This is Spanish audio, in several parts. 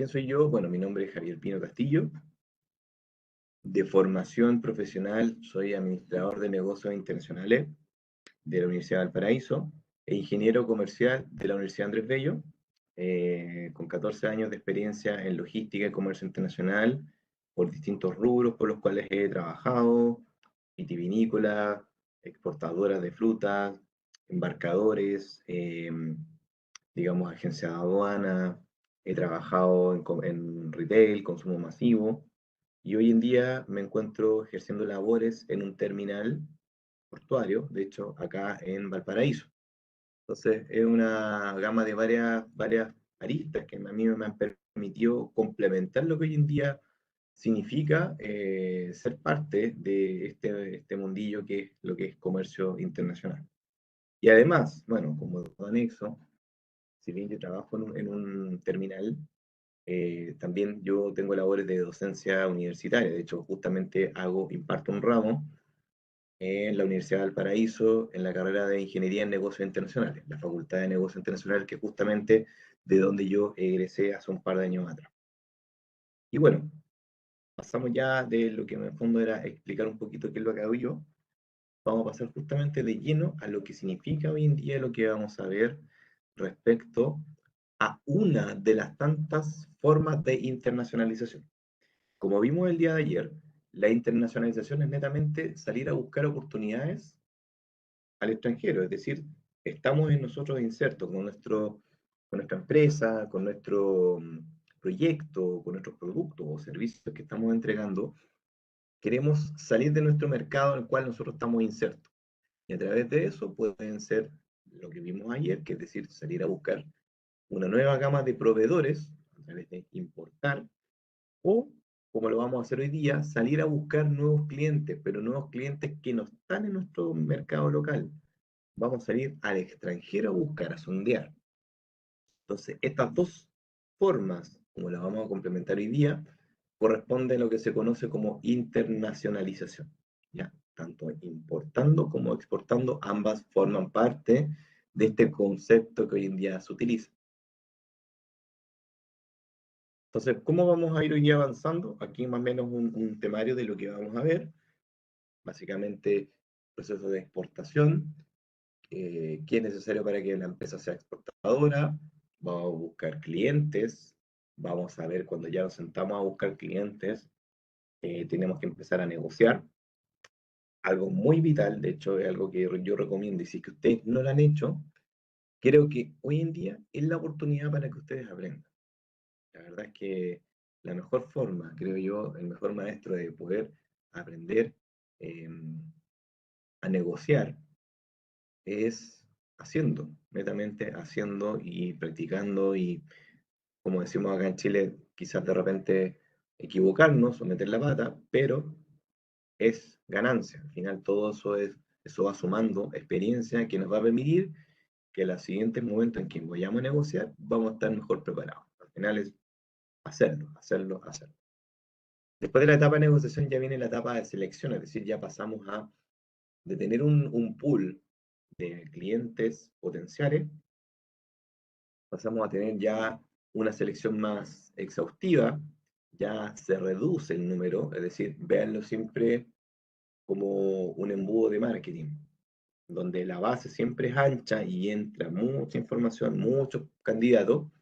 ¿Quién soy yo? Bueno, mi nombre es Javier Pino Castillo. De formación profesional soy administrador de negocios internacionales de la Universidad de Valparaíso e ingeniero comercial de la Universidad Andrés Bello, con 14 años de experiencia en logística y comercio internacional por distintos rubros por los cuales he trabajado: vitivinícola, exportadoras de frutas, embarcadores, digamos, agencia de aduana. He trabajado en retail, consumo masivo, y hoy en día me encuentro ejerciendo labores en un terminal portuario, de hecho, acá en Valparaíso. Entonces, es una gama de varias aristas que a mí me han permitido complementar lo que hoy en día significa ser parte de este mundillo que es lo que es comercio internacional. Y además, bueno, como anexo, si bien yo trabajo en un terminal, también yo tengo labores de docencia universitaria. De hecho, justamente imparto un ramo en la Universidad de Valparaíso en la carrera de Ingeniería en Negocios Internacionales, la Facultad de Negocios Internacionales, que es justamente de donde yo egresé hace un par de años atrás. Y bueno, pasamos ya de lo que en el fondo era explicar un poquito qué es lo que hago yo. Vamos a pasar justamente de lleno a lo que significa hoy en día lo que vamos a ver respecto a una de las tantas formas de internacionalización. Como vimos el día de ayer, la internacionalización es netamente salir a buscar oportunidades al extranjero, es decir, estamos en nosotros insertos con nuestra empresa, con nuestro proyecto, con nuestros productos o servicios que estamos entregando. Queremos salir de nuestro mercado en el cual nosotros estamos insertos. Y a través de eso pueden ser lo que vimos ayer, que es decir, salir a buscar una nueva gama de proveedores a través de importar, o, como lo vamos a hacer hoy día, salir a buscar nuevos clientes, pero nuevos clientes que no están en nuestro mercado local. Vamos a salir al extranjero a buscar, a sondear. Entonces, estas dos formas, como las vamos a complementar hoy día, corresponden a lo que se conoce como internacionalización. ¿Ya? Tanto importando como exportando, ambas forman parte de este concepto que hoy en día se utiliza. Entonces, ¿cómo vamos a ir hoy día avanzando? Aquí más o menos un temario de lo que vamos a ver. Básicamente, proceso de exportación, qué es necesario para que la empresa sea exportadora. Vamos a buscar clientes. Vamos a ver, cuando ya nos sentamos a buscar clientes, tenemos que empezar a negociar. Algo muy vital, de hecho, es algo que yo recomiendo, y si es que ustedes no lo han hecho, creo que hoy en día es la oportunidad para que ustedes aprendan. La verdad es que la mejor forma, creo yo, el mejor maestro de poder aprender eh, a negociar es haciendo, netamente haciendo y practicando, y como decimos acá en Chile, quizás de repente equivocarnos o meter la pata, pero es ganancia. Al final todo eso va sumando experiencia que nos va a permitir que en los siguientes momentos en que vayamos a negociar, vamos a estar mejor preparados. Al final es hacerlo, hacerlo, hacerlo. Después de la etapa de negociación ya viene la etapa de selección, es decir, ya pasamos de tener un pool de clientes potenciales, pasamos a tener ya una selección más exhaustiva. Ya se reduce el número, es decir, véanlo siempre como un embudo de marketing, donde la base siempre es ancha y entra mucha información, muchos candidatos,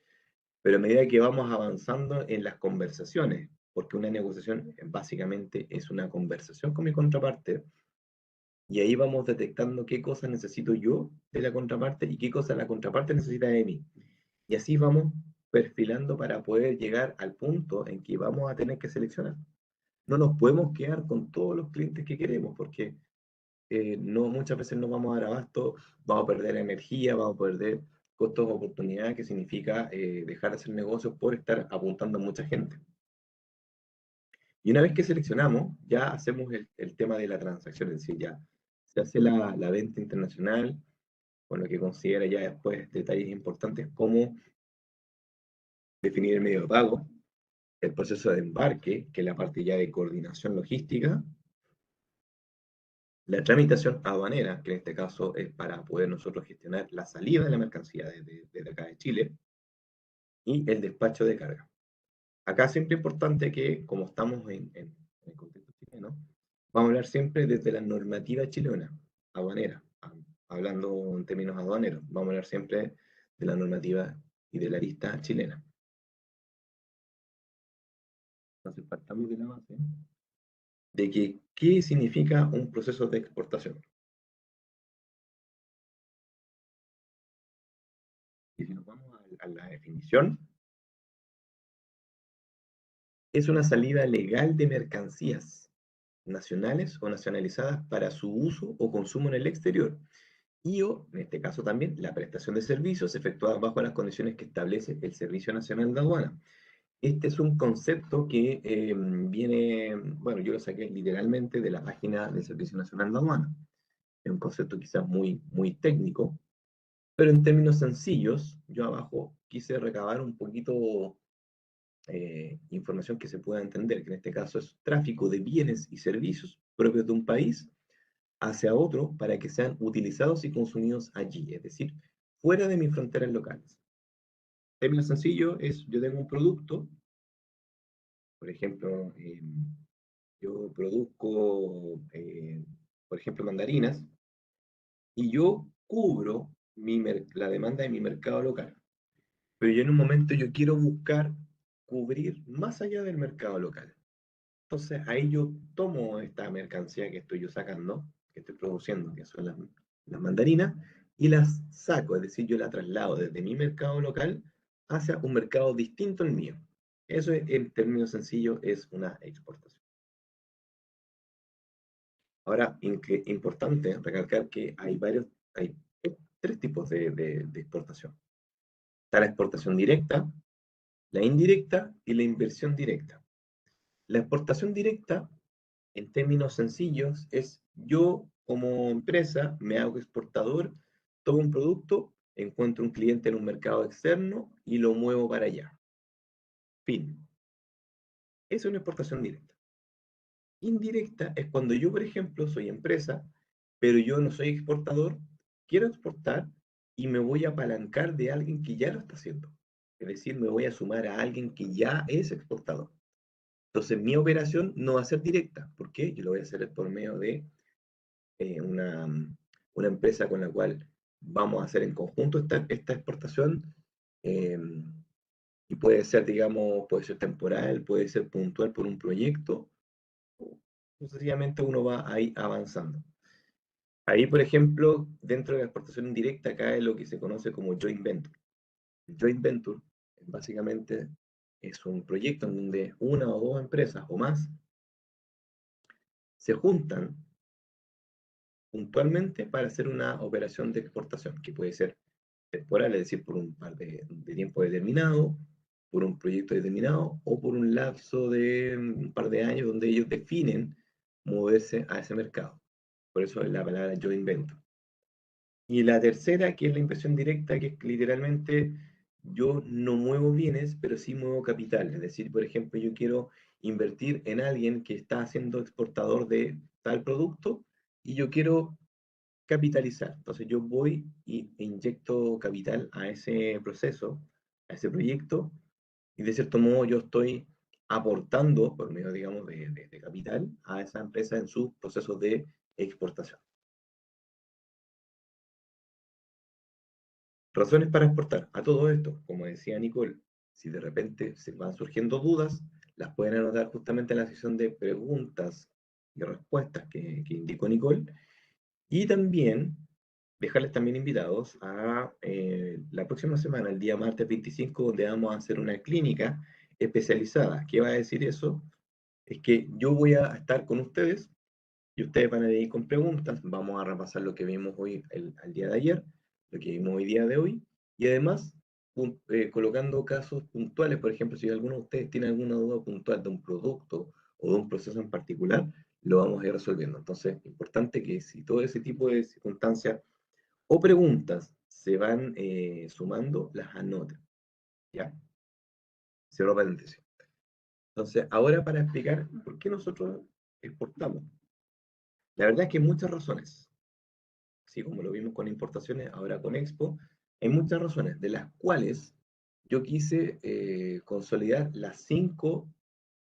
pero a medida que vamos avanzando en las conversaciones, porque una negociación básicamente es una conversación con mi contraparte, y ahí vamos detectando qué cosas necesito yo de la contraparte y qué cosas la contraparte necesita de mí. Y así vamos perfilando para poder llegar al punto en que vamos a tener que seleccionar. No nos podemos quedar con todos los clientes que queremos, porque no, muchas veces no vamos a dar abasto, vamos a perder energía, vamos a perder costos de oportunidad, que significa dejar de hacer negocios por estar apuntando a mucha gente. Y una vez que seleccionamos, ya hacemos el tema de la transacción, es decir, ya se hace la venta internacional, con lo que considera ya después detalles importantes como definir el medio de pago, el proceso de embarque, que es la parte ya de coordinación logística, la tramitación aduanera, que en este caso es para poder nosotros gestionar la salida de la mercancía desde acá de Chile, y el despacho de carga. Acá siempre es importante que, como estamos en el contexto chileno, vamos a hablar siempre desde la normativa chilena, aduanera, hablando en términos aduaneros, vamos a hablar siempre de la normativa y de la lista chilena. Entonces partamos de la base de que, ¿qué significa un proceso de exportación? Y si nos vamos a la definición, es una salida legal de mercancías nacionales o nacionalizadas para su uso o consumo en el exterior, y o, en este caso también, la prestación de servicios efectuada bajo las condiciones que establece el Servicio Nacional de Aduana. Este es un concepto que viene, bueno, yo lo saqué literalmente de la página del Servicio Nacional de Aduana. Es un concepto quizás muy técnico, pero en términos sencillos, yo abajo quise recabar un poquito información que se pueda entender, que en este caso es tráfico de bienes y servicios propios de un país hacia otro para que sean utilizados y consumidos allí, es decir, fuera de mis fronteras locales. En términos sencillos es, yo tengo un producto, por ejemplo, yo produzco, por ejemplo, mandarinas, y yo cubro la demanda de mi mercado local. Pero yo en un momento yo quiero buscar cubrir más allá del mercado local. Entonces ahí yo tomo esta mercancía que estoy yo sacando, que estoy produciendo, que son las mandarinas, y las saco, es decir, yo la traslado desde mi mercado local hacia un mercado distinto al mío. Eso en términos sencillos es una exportación. Ahora, importante recalcar que hay tres tipos de exportación. Está la exportación directa, la indirecta y la inversión directa. La exportación directa, en términos sencillos, es yo como empresa me hago exportador, tomo un producto, encuentro un cliente en un mercado externo y lo muevo para allá. Fin. Esa es una exportación directa. Indirecta es cuando yo, por ejemplo, soy empresa, pero yo no soy exportador, quiero exportar y me voy a apalancar de alguien que ya lo está haciendo. Es decir, me voy a sumar a alguien que ya es exportador. Entonces, mi operación no va a ser directa. ¿Por qué? Yo lo voy a hacer por medio de una empresa con la cual vamos a hacer en conjunto esta exportación. eh, y puede ser, digamos, puede ser temporal, puede ser puntual por un proyecto. Sencillamente uno va ahí avanzando. Ahí, por ejemplo, dentro de la exportación indirecta cae lo que se conoce como joint venture. El joint venture, básicamente, es un proyecto en donde una o dos empresas o más se juntan puntualmente para hacer una operación de exportación, que puede ser temporal, es decir, por un par de tiempo determinado, por un proyecto determinado o por un lapso de un par de años donde ellos definen moverse a ese mercado. Por eso es la palabra joint venture. Y la tercera, que es la inversión directa, que es literalmente yo no muevo bienes, pero sí muevo capital. Es decir, por ejemplo, yo quiero invertir en alguien que está haciendo exportador de tal producto y yo quiero capitalizar. Entonces yo voy e inyecto capital a ese proceso, a ese proyecto, y de cierto modo yo estoy aportando por medio, digamos, de capital a esa empresa en sus procesos de exportación. Razones para exportar. A todo esto, como decía Nicole, si de repente se van surgiendo dudas, las pueden anotar justamente en la sección de preguntas y respuestas que indicó Nicole. Y también dejarles también invitados a la próxima semana, el día martes 25, donde vamos a hacer una clínica especializada. ¿Qué va a decir eso? Es que yo voy a estar con ustedes y ustedes van a ir con preguntas. Vamos a repasar lo que vimos hoy, al día de ayer, lo que vimos hoy día de hoy, y además colocando casos puntuales. Por ejemplo, si alguno de ustedes tiene alguna duda puntual de un producto o de un proceso en particular, lo vamos a ir resolviendo. Entonces, importante que si todo ese tipo de circunstancias o preguntas se van sumando, las anoten. ¿Ya? Cierro paréntesis. Entonces, ahora para explicar por qué nosotros exportamos. La verdad es que hay muchas razones. Así como lo vimos con importaciones, ahora con Expo, hay muchas razones, de las cuales yo quise consolidar las 5,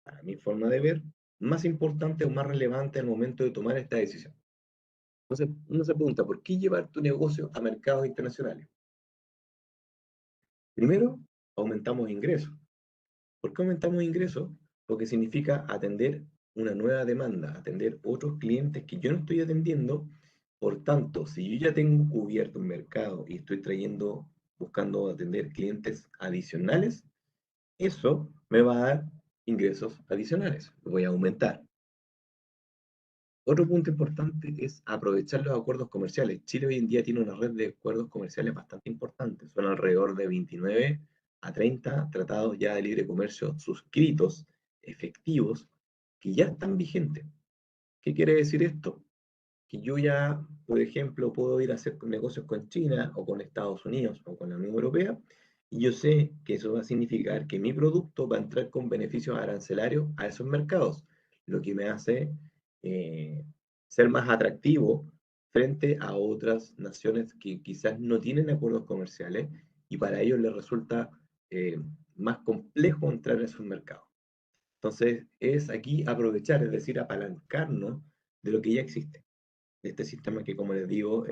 a mi forma de ver, más importantes o más relevantes al momento de tomar esta decisión. Entonces, uno se pregunta, ¿por qué llevar tu negocio a mercados internacionales? Primero, aumentamos ingresos. ¿Por qué aumentamos ingresos? Porque significa atender una nueva demanda, atender otros clientes que yo no estoy atendiendo. Por tanto, si yo ya tengo cubierto un mercado y estoy trayendo, buscando atender clientes adicionales, eso me va a dar ingresos adicionales, lo voy a aumentar. Otro punto importante es aprovechar los acuerdos comerciales. Chile hoy en día tiene una red de acuerdos comerciales bastante importante. Son alrededor de 29 a 30 tratados ya de libre comercio suscritos, efectivos, que ya están vigentes. ¿Qué quiere decir esto? Que yo ya, por ejemplo, puedo ir a hacer negocios con China o con Estados Unidos o con la Unión Europea, y yo sé que eso va a significar que mi producto va a entrar con beneficios arancelarios a esos mercados, lo que me hace eh, ser más atractivo frente a otras naciones que quizás no tienen acuerdos comerciales y para ellos les resulta eh, más complejo entrar a esos mercados. Entonces, es aquí aprovechar, es decir, apalancarnos de lo que ya existe de este sistema que, como les digo,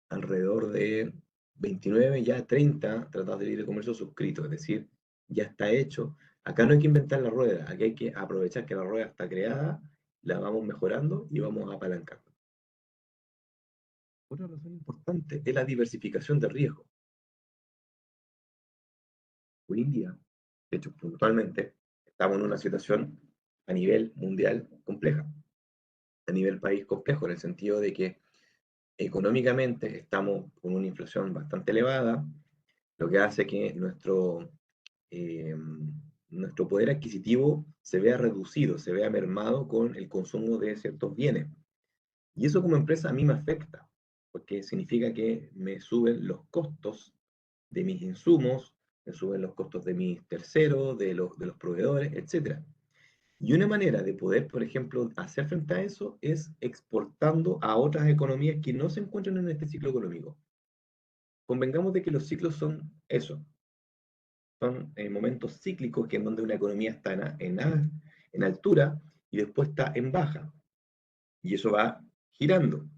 alrededor de 29, ya 30 tratados de libre comercio suscritos, es decir, ya está hecho. Acá no hay que inventar la rueda, aquí hay que aprovechar que la rueda está creada, la vamos mejorando y vamos apalancando. Otra razón importante es la diversificación de riesgo. Hoy en día, de hecho, puntualmente, estamos en una situación a nivel mundial compleja, a nivel país complejo, en el sentido de que económicamente estamos con una inflación bastante elevada, lo que hace que eh, nuestro poder adquisitivo se vea reducido, se vea mermado con el consumo de ciertos bienes. Y eso como empresa a mí me afecta, porque significa que me suben los costos de mis insumos, me suben los costos de mis terceros, de los proveedores, etc. Y una manera de poder, por ejemplo, hacer frente a eso es exportando a otras economías que no se encuentran en este ciclo económico. Convengamos de que los ciclos son eso, son momentos cíclicos que en donde una economía está en altura y después está en baja, y eso va girando.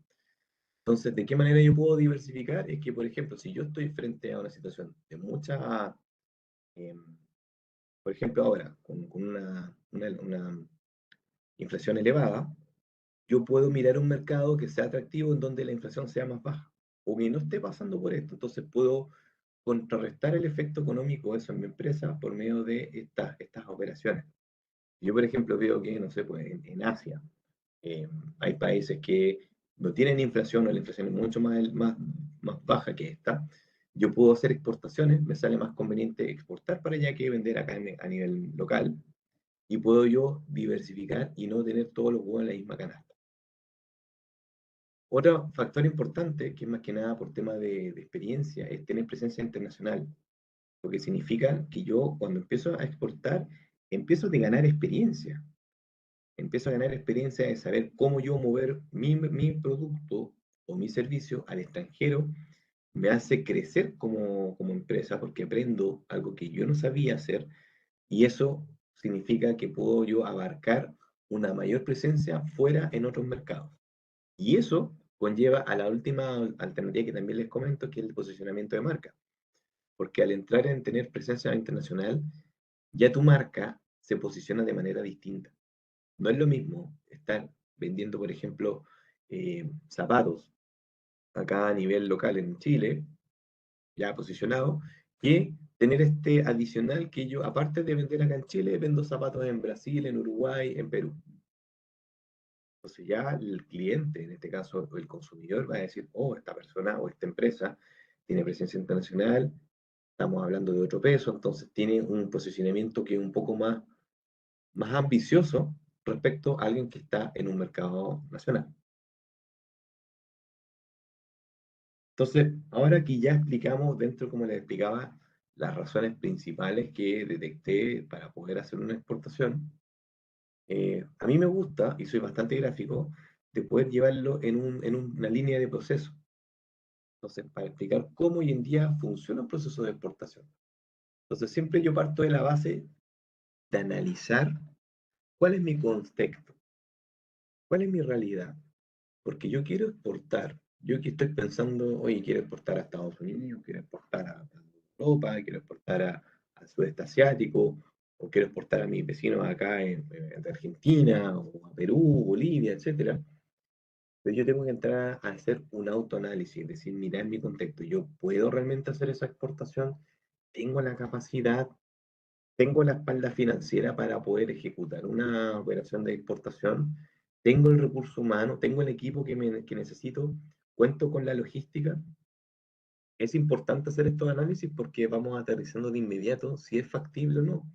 Entonces, ¿de qué manera yo puedo diversificar? Es que, por ejemplo, si yo estoy frente a una situación de mucha, eh, por ejemplo, ahora, con una inflación elevada, yo puedo mirar un mercado que sea atractivo en donde la inflación sea más baja, o que no esté pasando por esto. Entonces puedo contrarrestar el efecto económico de eso en mi empresa por medio de estas operaciones. Yo, por ejemplo, veo que, no sé, pues en Asia hay países que no tienen inflación o la inflación es mucho más baja que esta. Yo puedo hacer exportaciones, me sale más conveniente exportar para allá que vender acá a nivel local y puedo yo diversificar y no tener todos los huevos en la misma canasta. Otro factor importante, que es más que nada por tema de experiencia, es tener presencia internacional, lo que significa que yo cuando empiezo a exportar, empiezo a ganar experiencia. Empiezo a ganar experiencia de saber cómo yo mover mi producto o mi servicio al extranjero, me hace crecer como empresa porque aprendo algo que yo no sabía hacer y eso significa que puedo yo abarcar una mayor presencia fuera en otros mercados. Y eso conlleva a la última alternativa que también les comento, que es el posicionamiento de marca. Porque al entrar en tener presencia internacional, ya tu marca se posiciona de manera distinta. No es lo mismo estar vendiendo, por ejemplo, zapatos acá a nivel local en Chile, ya posicionado, que tener este adicional que yo, aparte de vender acá en Chile, vendo zapatos en Brasil, en Uruguay, en Perú. Entonces ya el cliente, en este caso el consumidor, va a decir, oh, esta persona o esta empresa tiene presencia internacional, estamos hablando de otro peso, entonces tiene un posicionamiento que es un poco más ambicioso respecto a alguien que está en un mercado nacional. Entonces, ahora que ya explicamos dentro, como les explicaba, las razones principales que detecté para poder hacer una exportación, a mí me gusta, y soy bastante gráfico, de poder llevarlo en una línea de proceso. Entonces, para explicar cómo hoy en día funciona un proceso de exportación. Entonces, siempre yo parto de la base de analizar cuál es mi contexto, cuál es mi realidad, porque yo quiero exportar. Yo aquí estoy pensando, oye, quiero exportar a Estados Unidos, quiero exportar a Europa, quiero exportar al sudeste asiático, o quiero exportar a mis vecinos acá en Argentina, o a Perú, Bolivia, etcétera. Pero yo tengo que entrar a hacer un autoanálisis, es decir, mirar mi contexto. ¿Yo puedo realmente hacer esa exportación? ¿Tengo la capacidad? ¿Tengo la espalda financiera para poder ejecutar una operación de exportación? ¿Tengo el recurso humano? ¿Tengo el equipo que necesito? ¿Cuento con la logística? Es importante hacer estos análisis porque vamos aterrizando de inmediato si es factible o no.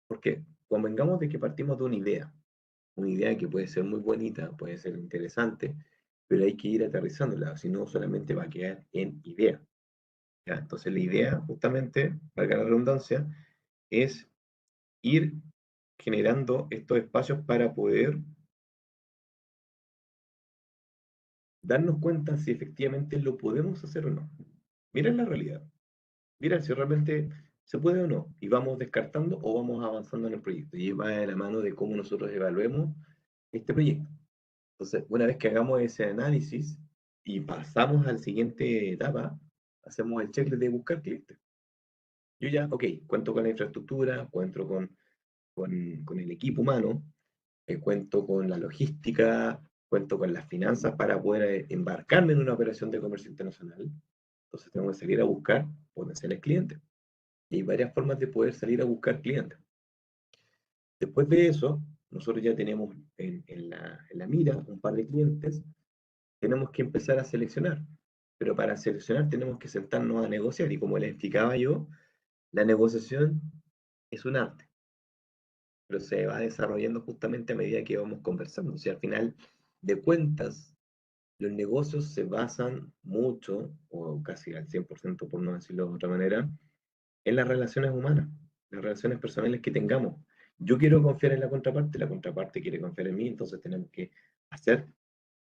Porque convengamos de que partimos de una idea que puede ser muy bonita, puede ser interesante, pero hay que ir aterrizándola, si no solamente va a quedar en idea. ¿Ya? Entonces la idea, justamente, valga la redundancia, es ir generando estos espacios para poder darnos cuenta si efectivamente lo podemos hacer o no. Mira la realidad, mira si realmente se puede o no, y vamos descartando o vamos avanzando en el proyecto. Y va de la mano de cómo nosotros evaluemos este proyecto. Entonces, una vez que hagamos ese análisis y pasamos a la siguiente etapa, hacemos el checklist de buscar clientes. Yo ya, ok, cuento con la infraestructura, cuento con el equipo humano, cuento con la logística, cuento con las finanzas para poder embarcarme en una operación de comercio internacional. Entonces tengo que salir a buscar potenciales clientes. Y hay varias formas de poder salir a buscar clientes. Después de eso, nosotros ya tenemos en la mira un par de clientes, tenemos que empezar a seleccionar. Pero para seleccionar tenemos que sentarnos a negociar. Y como les explicaba yo, la negociación es un arte, pero se va desarrollando justamente a medida que vamos conversando. O sea, al final de cuentas, los negocios se basan mucho, o casi al 100% por no decirlo de otra manera, en las relaciones humanas, las relaciones personales que tengamos. Yo quiero confiar en la contraparte quiere confiar en mí, entonces tenemos que hacer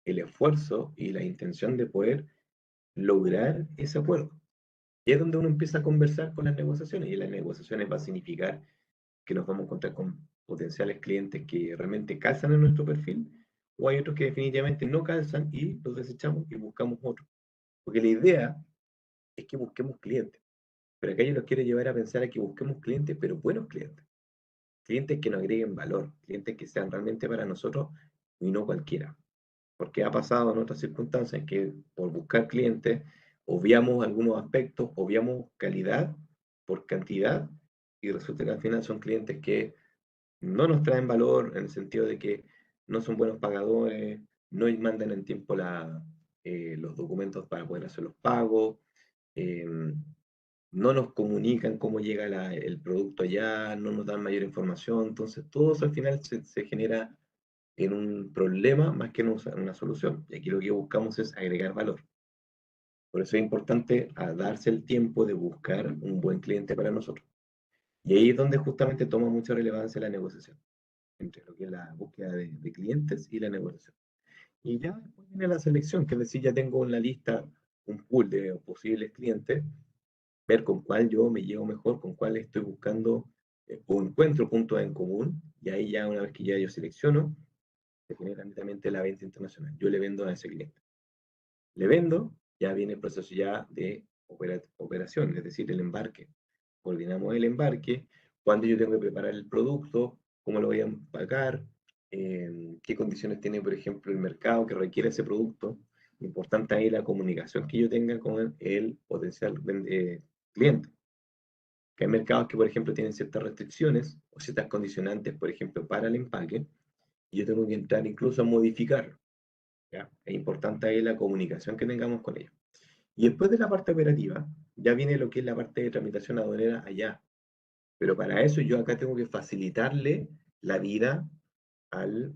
el esfuerzo y la intención de poder lograr ese acuerdo. Y es donde uno empieza a conversar con las negociaciones, y las negociaciones va a significar que nos vamos a encontrar con potenciales clientes que realmente calzan en nuestro perfil, o hay otros que definitivamente no calzan y los desechamos y buscamos otros. Porque la idea es que busquemos clientes, pero acá yo los quiero llevar a pensar a que busquemos clientes, pero buenos clientes, clientes que nos agreguen valor, clientes que sean realmente para nosotros y no cualquiera. Porque ha pasado en otras circunstancias que por buscar clientes obviamos algunos aspectos, obviamos calidad por cantidad y resulta que al final son clientes que no nos traen valor en el sentido de que no son buenos pagadores, no mandan en tiempo los documentos para poder hacer los pagos, eh, no nos comunican cómo llega el producto allá, no nos dan mayor información, entonces todo eso al final se genera en un problema más que en una solución. Y aquí lo que buscamos es agregar valor. Por eso es importante darse el tiempo de buscar un buen cliente para nosotros. Y ahí es donde justamente toma mucha relevancia la negociación, entre lo que es la búsqueda de clientes y la negociación. Y ya después viene la selección, que es decir, ya tengo en la lista un pool de posibles clientes, ver con cuál yo me llevo mejor, con cuál estoy buscando o encuentro puntos en común, y ahí ya una vez que ya yo selecciono, se genera netamente la venta internacional. Yo le vendo a ese cliente. Le vendo, ya viene el proceso ya de operación, es decir, el embarque. Coordinamos el embarque, cuándo yo tengo que preparar el producto, cómo lo voy a empacar, qué condiciones tiene, por ejemplo, el mercado que requiere ese producto. Importante ahí la comunicación que yo tenga con el potencial cliente. Que hay mercados que, por ejemplo, tienen ciertas restricciones o ciertas condicionantes, por ejemplo, para el empaque, y yo tengo que entrar incluso a modificarlo. ¿Ya? Es importante ahí la comunicación que tengamos con ellos. Y después de la parte operativa, ya viene lo que es la parte de tramitación aduanera allá. Pero para eso yo acá tengo que facilitarle la vida al,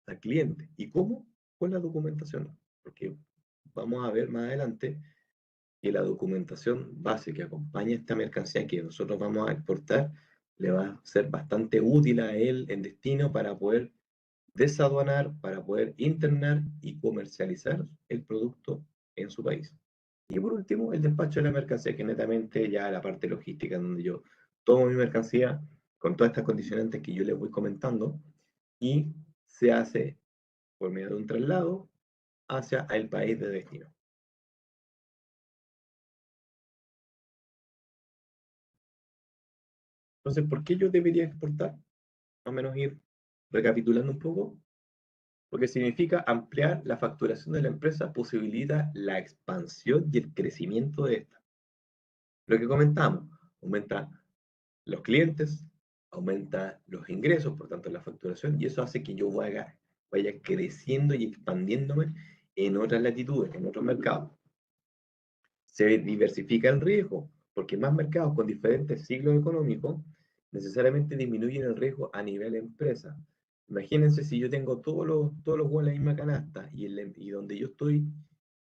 al cliente. ¿Y cómo? Con la documentación. Porque vamos a ver más adelante que la documentación base que acompaña esta mercancía que nosotros vamos a exportar le va a ser bastante útil a él en destino para poder desaduanar, para poder internar y comercializar el producto en su país. Y por último, el despacho de la mercancía, que netamente ya la parte logística, donde yo tomo mi mercancía con todas estas condicionantes que yo les voy comentando y se hace por medio de un traslado hacia el país de destino. Entonces, ¿por qué yo debería exportar? Más o menos ir recapitulando un poco, porque significa ampliar la facturación de la empresa, posibilita la expansión y el crecimiento de esta. Lo que comentamos, aumenta los clientes, aumenta los ingresos, por tanto la facturación, y eso hace que yo vaya creciendo y expandiéndome en otras latitudes, en otros mercados. Se diversifica el riesgo, porque más mercados con diferentes ciclos económicos necesariamente disminuyen el riesgo a nivel empresa. Imagínense si yo tengo todos los huevos en la misma canasta y donde yo estoy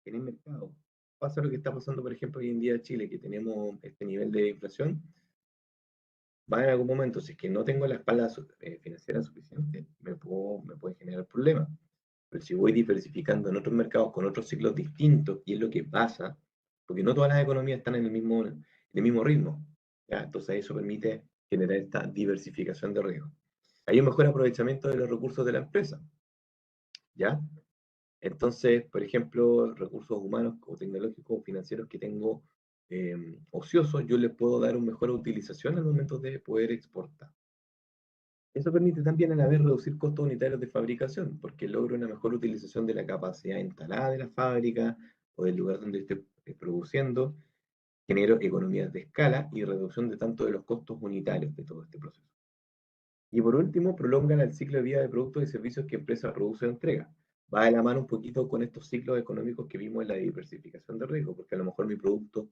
en el mercado. Pasa lo que está pasando, por ejemplo, hoy en día en Chile, que tenemos este nivel de inflación, va en algún momento, si es que no tengo la espalda financiera suficiente, me puede generar problemas. Pero si voy diversificando en otros mercados con otros ciclos distintos, y es lo que pasa, porque no todas las economías están en el mismo ritmo, ¿ya? Entonces eso permite generar esta diversificación de riesgo. Hay un mejor aprovechamiento de los recursos de la empresa, ¿ya? Entonces, por ejemplo, recursos humanos o tecnológicos o financieros que tengo ociosos, yo les puedo dar una mejor utilización al momento de poder exportar. Eso permite también a la vez reducir costos unitarios de fabricación, porque logro una mejor utilización de la capacidad instalada de la fábrica o del lugar donde esté produciendo, genero economías de escala y reducción de tanto de los costos unitarios de todo este proceso. Y por último, prolongan el ciclo de vida de productos y servicios que empresa produce o entrega. Va de la mano un poquito con estos ciclos económicos que vimos en la diversificación de riesgo, porque a lo mejor mi producto,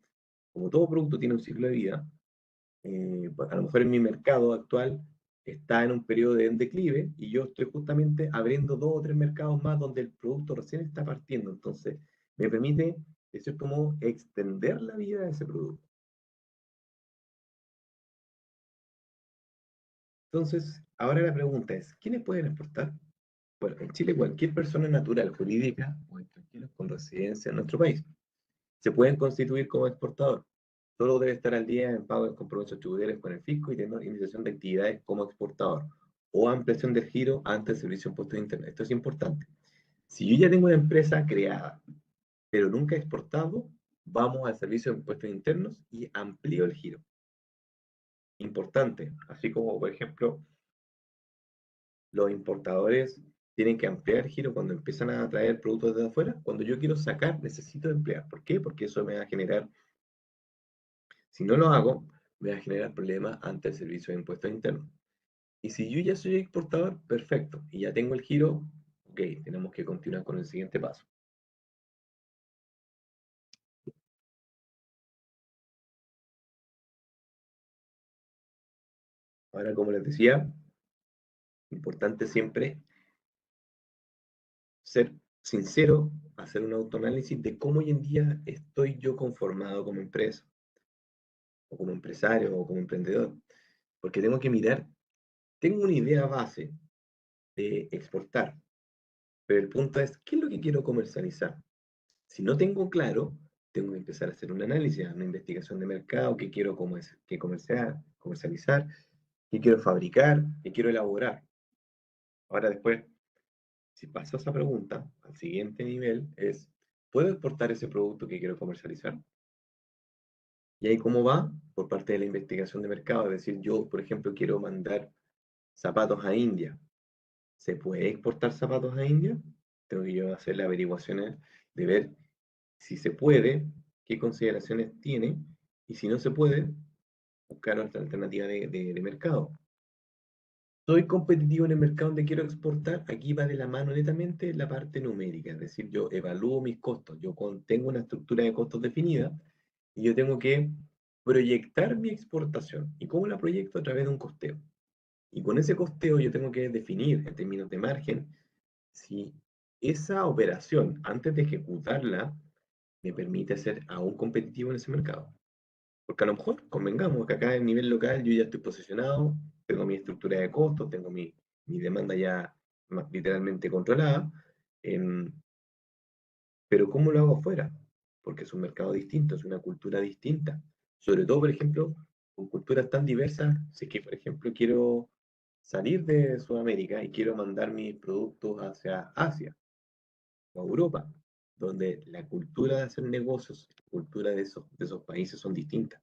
como todo producto tiene un ciclo de vida, a lo mejor en mi mercado actual está en un periodo de declive y yo estoy justamente abriendo 2 o 3 mercados más donde el producto recién está partiendo. Entonces, me permite, de cierto modo, extender la vida de ese producto. Entonces, ahora la pregunta es, ¿quiénes pueden exportar? Bueno, en Chile cualquier persona natural, jurídica o extranjera con residencia en nuestro país se pueden constituir como exportador. Solo debe estar al día en pago de compromisos tributarios con el fisco y tener iniciación de actividades como exportador o ampliación del giro ante el servicio de impuestos internos. Esto es importante. Si yo ya tengo una empresa creada, pero nunca he exportado, vamos al servicio de impuestos internos y amplío el giro. Importante, así como, por ejemplo, los importadores tienen que ampliar el giro cuando empiezan a traer productos de afuera. Cuando yo quiero sacar, necesito emplear. ¿Por qué? Porque eso me va a generar, si no lo hago, me va a generar problemas ante el servicio de impuestos internos. Y si yo ya soy exportador, perfecto. Y ya tengo el giro, ok, tenemos que continuar con el siguiente paso. Ahora, como les decía, importante siempre ser sincero, hacer un autoanálisis de cómo hoy en día estoy yo conformado como empresa, o como empresario, o como emprendedor. Porque tengo que mirar, tengo una idea base de exportar, pero el punto es, ¿qué es lo que quiero comercializar? Si no tengo claro, tengo que empezar a hacer un análisis, una investigación de mercado, qué quiero comercializar, qué quiero fabricar, qué quiero elaborar. Ahora después, si paso esa pregunta, al siguiente nivel es, ¿puedo exportar ese producto que quiero comercializar? Y ahí cómo va por parte de la investigación de mercado, es decir, yo, por ejemplo, quiero mandar zapatos a India. ¿Se puede exportar zapatos a India? Tengo que yo hacer las averiguaciones de ver si se puede, qué consideraciones tiene, y si no se puede, buscar otra alternativa de mercado. ¿Soy competitivo en el mercado donde quiero exportar? Aquí va de la mano netamente la parte numérica, es decir, yo evalúo mis costos, tengo una estructura de costos definida y yo tengo que proyectar mi exportación. ¿Y cómo la proyecto? A través de un costeo. Y con ese costeo yo tengo que definir en términos de margen si esa operación, antes de ejecutarla, me permite ser aún competitivo en ese mercado. Porque a lo mejor, convengamos que acá en nivel local yo ya estoy posicionado, tengo mi estructura de costos, tengo mi demanda ya literalmente controlada, em, pero ¿cómo lo hago afuera? porque es un mercado distinto, es una cultura distinta. Sobre todo, por ejemplo, con culturas tan diversas, si es que, por ejemplo, quiero salir de Sudamérica y quiero mandar mis productos hacia Asia o Europa, donde la cultura de hacer negocios, la cultura de esos países son distintas.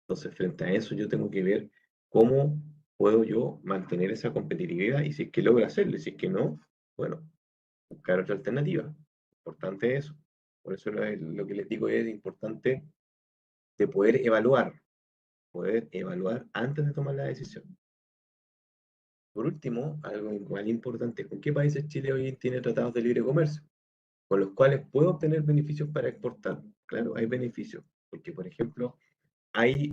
Entonces, frente a eso, yo tengo que ver cómo puedo yo mantener esa competitividad y si es que logro hacerlo, y si es que no, bueno, buscar otra alternativa. Importante eso. Por eso lo que les digo es importante de poder evaluar antes de tomar la decisión. Por último, algo igual importante, ¿con qué países Chile hoy tiene tratados de libre comercio? Con los cuales puedo obtener beneficios para exportar. Claro, hay beneficios, porque por ejemplo, hay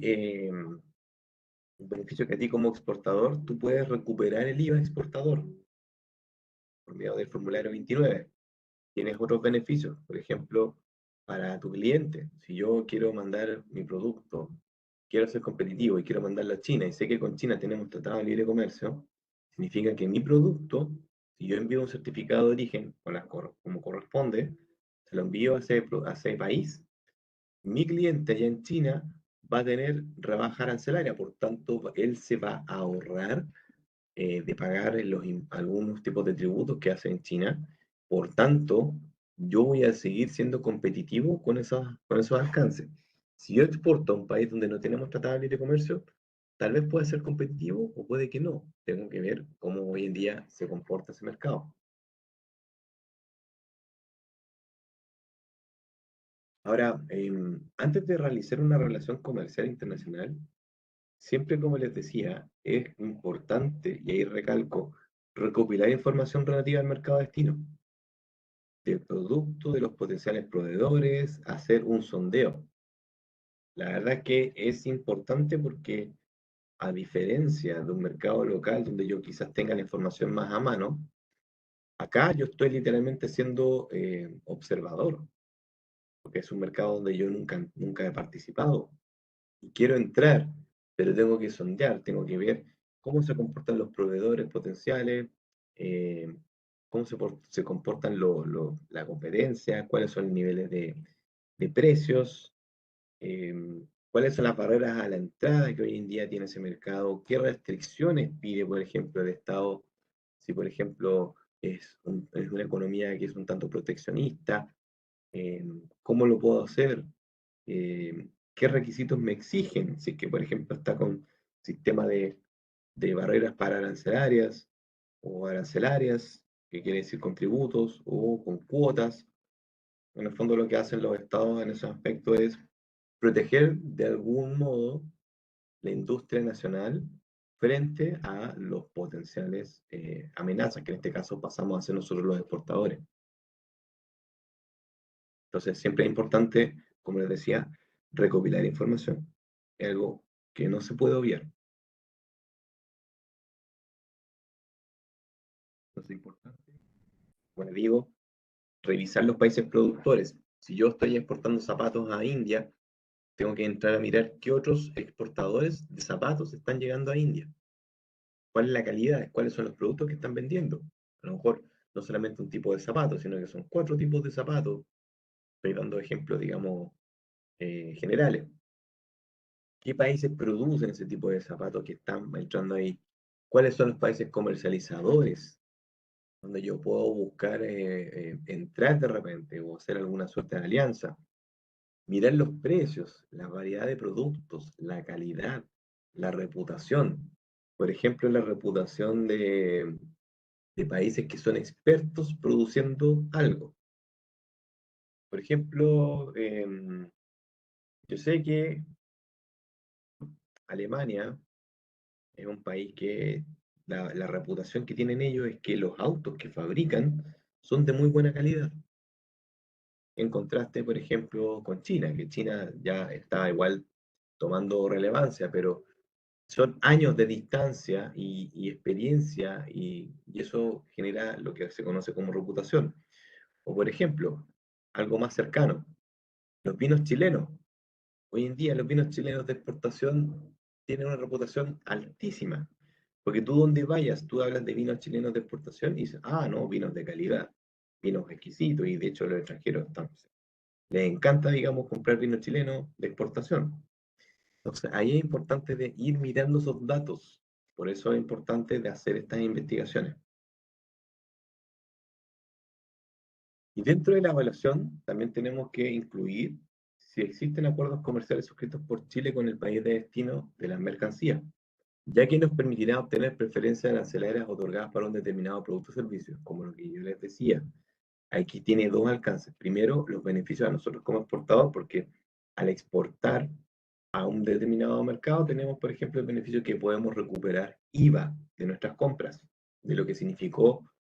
un beneficio que a ti como exportador, tú puedes recuperar el IVA exportador por medio del formulario 29. Tienes otros beneficios, por ejemplo, para tu cliente. Si yo quiero mandar mi producto, quiero ser competitivo y quiero mandarlo a China y sé que con China tenemos tratado de libre comercio, significa que mi producto, si yo envío un certificado de origen como corresponde, se lo envío a ese país, mi cliente allá en China va a tener rebaja arancelaria, por tanto, él se va a ahorrar de pagar algunos tipos de tributos que hace en China. Por tanto, yo voy a seguir siendo competitivo con esos alcances. Si yo exporto a un país donde no tenemos tratado de libre comercio, tal vez pueda ser competitivo o puede que no. Tengo que ver cómo hoy en día se comporta ese mercado. Ahora, antes de realizar una relación comercial internacional, siempre, como les decía, es importante, y ahí recalco, recopilar información relativa al mercado destino, del producto, de los potenciales proveedores, hacer un sondeo. La verdad es que es importante porque, a diferencia de un mercado local donde yo quizás tenga la información más a mano, acá yo estoy literalmente siendo observador, porque es un mercado donde yo nunca he participado. Y quiero entrar, pero tengo que sondear, tengo que ver cómo se comportan los proveedores potenciales, eh, cómo se comportan la competencia, cuáles son los niveles de precios, eh, cuáles son las barreras a la entrada que hoy en día tiene ese mercado, qué restricciones pide, por ejemplo, el Estado, si por ejemplo es una economía que es un tanto proteccionista, cómo lo puedo hacer, qué requisitos me exigen, si es que, por ejemplo, está con sistema de barreras para arancelarias o arancelarias, que quiere decir con tributos o con cuotas. En el fondo lo que hacen los estados en ese aspecto es proteger de algún modo la industria nacional frente a los potenciales amenazas, que en este caso pasamos a ser nosotros los exportadores. Entonces, siempre es importante, como les decía, recopilar información. Es algo que no se puede obviar. Entonces, es importante, como les digo, revisar los países productores. Si yo estoy exportando zapatos a India, tengo que entrar a mirar qué otros exportadores de zapatos están llegando a India. ¿Cuál es la calidad? ¿Cuáles son los productos que están vendiendo? A lo mejor no solamente un tipo de zapato, sino que son 4 tipos de zapatos. Estoy dando ejemplos, digamos, generales. ¿Qué países producen ese tipo de zapatos que están entrando ahí? ¿Cuáles son los países comercializadores donde yo puedo buscar entrar de repente o hacer alguna suerte de alianza? Mirar los precios, la variedad de productos, la calidad, la reputación. Por ejemplo, la reputación de países que son expertos produciendo algo. Por ejemplo, yo sé que Alemania es un país que la reputación que tienen ellos es que los autos que fabrican son de muy buena calidad. En contraste, por ejemplo, con China, que China ya está igual tomando relevancia, pero son años de distancia y experiencia y eso genera lo que se conoce como reputación. O por ejemplo, algo más cercano, los vinos chilenos. Hoy en día los vinos chilenos de exportación tienen una reputación altísima, porque tú donde vayas, tú hablas de vinos chilenos de exportación y dices, ah, no, vinos de calidad, vinos exquisitos, y de hecho los extranjeros están. Les encanta, digamos, comprar vino chileno de exportación. Entonces, ahí es importante de ir mirando esos datos. Por eso es importante de hacer estas investigaciones. Y dentro de la evaluación también tenemos que incluir si existen acuerdos comerciales suscritos por Chile con el país de destino de las mercancías, ya que nos permitirá obtener preferencias arancelarias otorgadas para un determinado producto o servicio, como lo que yo les decía. Aquí tiene dos alcances. Primero, los beneficios a nosotros como exportador, porque al exportar a un determinado mercado tenemos, por ejemplo, el beneficio que podemos recuperar IVA de nuestras compras, de lo que significó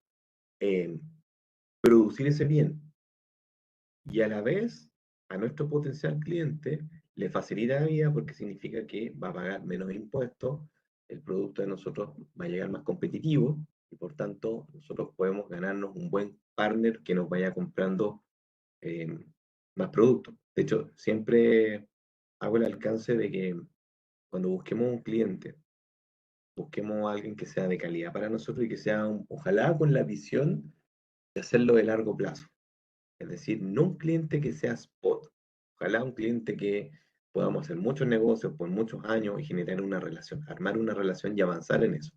eh, producir ese bien. Y a la vez, a nuestro potencial cliente le facilita la vida porque significa que va a pagar menos impuestos, el producto de nosotros va a llegar más competitivo y por tanto nosotros podemos ganarnos un buen partner que nos vaya comprando eh, más productos. De hecho, siempre hago el alcance de que cuando busquemos un cliente, busquemos a alguien que sea de calidad para nosotros y que sea, ojalá con la visión de hacerlo de largo plazo. Es decir, no un cliente que sea spot, ojalá un cliente que podamos hacer muchos negocios por muchos años y generar una relación, armar una relación y avanzar en eso.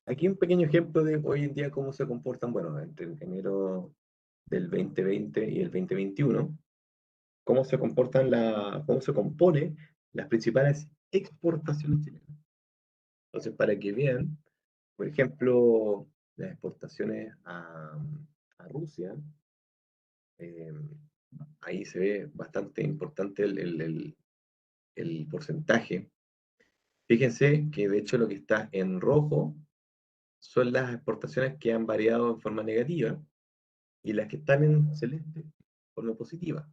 Aquí un pequeño ejemplo de hoy en día cómo se comportan, bueno, entre enero del 2020 y el 2021, cómo se comportan cómo se compone las principales exportaciones chilenas. Entonces, para que vean, por ejemplo, las exportaciones a Rusia, eh, ahí se ve bastante importante el porcentaje. Fíjense que de hecho lo que está en rojo son las exportaciones que han variado en forma negativa y las que están en celeste en forma positiva.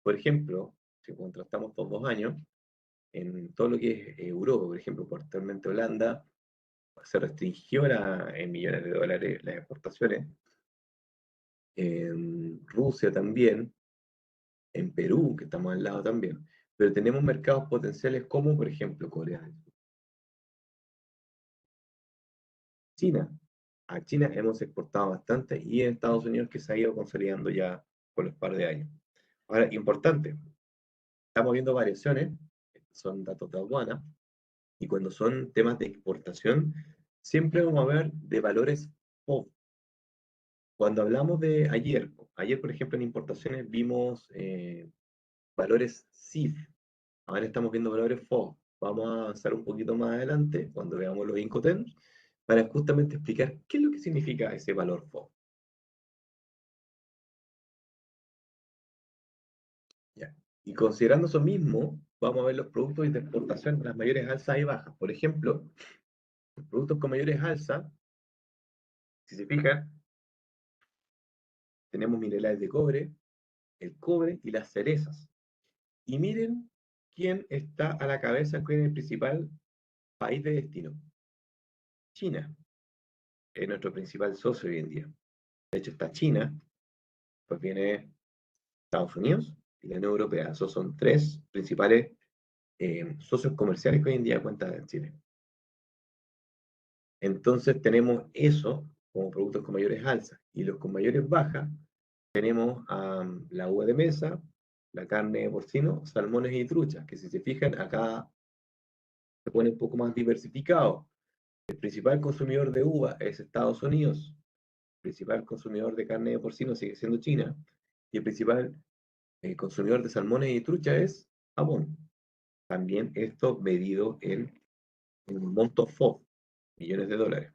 Por ejemplo, si contrastamos estos 2 años, en todo lo que es Europa, por ejemplo, particularmente Holanda, se restringió en millones de dólares las exportaciones, en Rusia también, en Perú, que estamos al lado también, pero tenemos mercados potenciales como, por ejemplo, Corea del Sur, China. A China hemos exportado bastante y en Estados Unidos que se ha ido consolidando ya por los par de años. Ahora, importante, estamos viendo variaciones, son datos de aduana, y cuando son temas de exportación, siempre vamos a ver de valores FOB. Cuando hablamos de ayer por ejemplo en importaciones vimos valores CIF, ahora estamos viendo valores FOB. Vamos a avanzar un poquito más adelante cuando veamos los Incoterms para justamente explicar qué es lo que significa ese valor FOB. ¿Ya? Y considerando eso mismo, vamos a ver los productos de exportación, las mayores alzas y bajas. Por ejemplo, los productos con mayores alzas, si se fijan, tenemos minerales de cobre, el cobre y las cerezas. Y miren quién está a la cabeza, quién es el principal país de destino. China es nuestro principal socio hoy en día. De hecho, está China, pues viene Estados Unidos y la Unión Europea. Esos son tres principales socios comerciales que hoy en día cuenta Chile. Entonces tenemos eso como productos con mayores alzas y los con mayores bajas tenemos la uva de mesa, la carne de porcino, salmones y truchas, que si se fijan acá se pone un poco más diversificado. El principal consumidor de uva es Estados Unidos, el principal consumidor de carne de porcino sigue siendo China y el principal consumidor de salmones y trucha es Japón. También esto medido en un monto FOB, millones de dólares.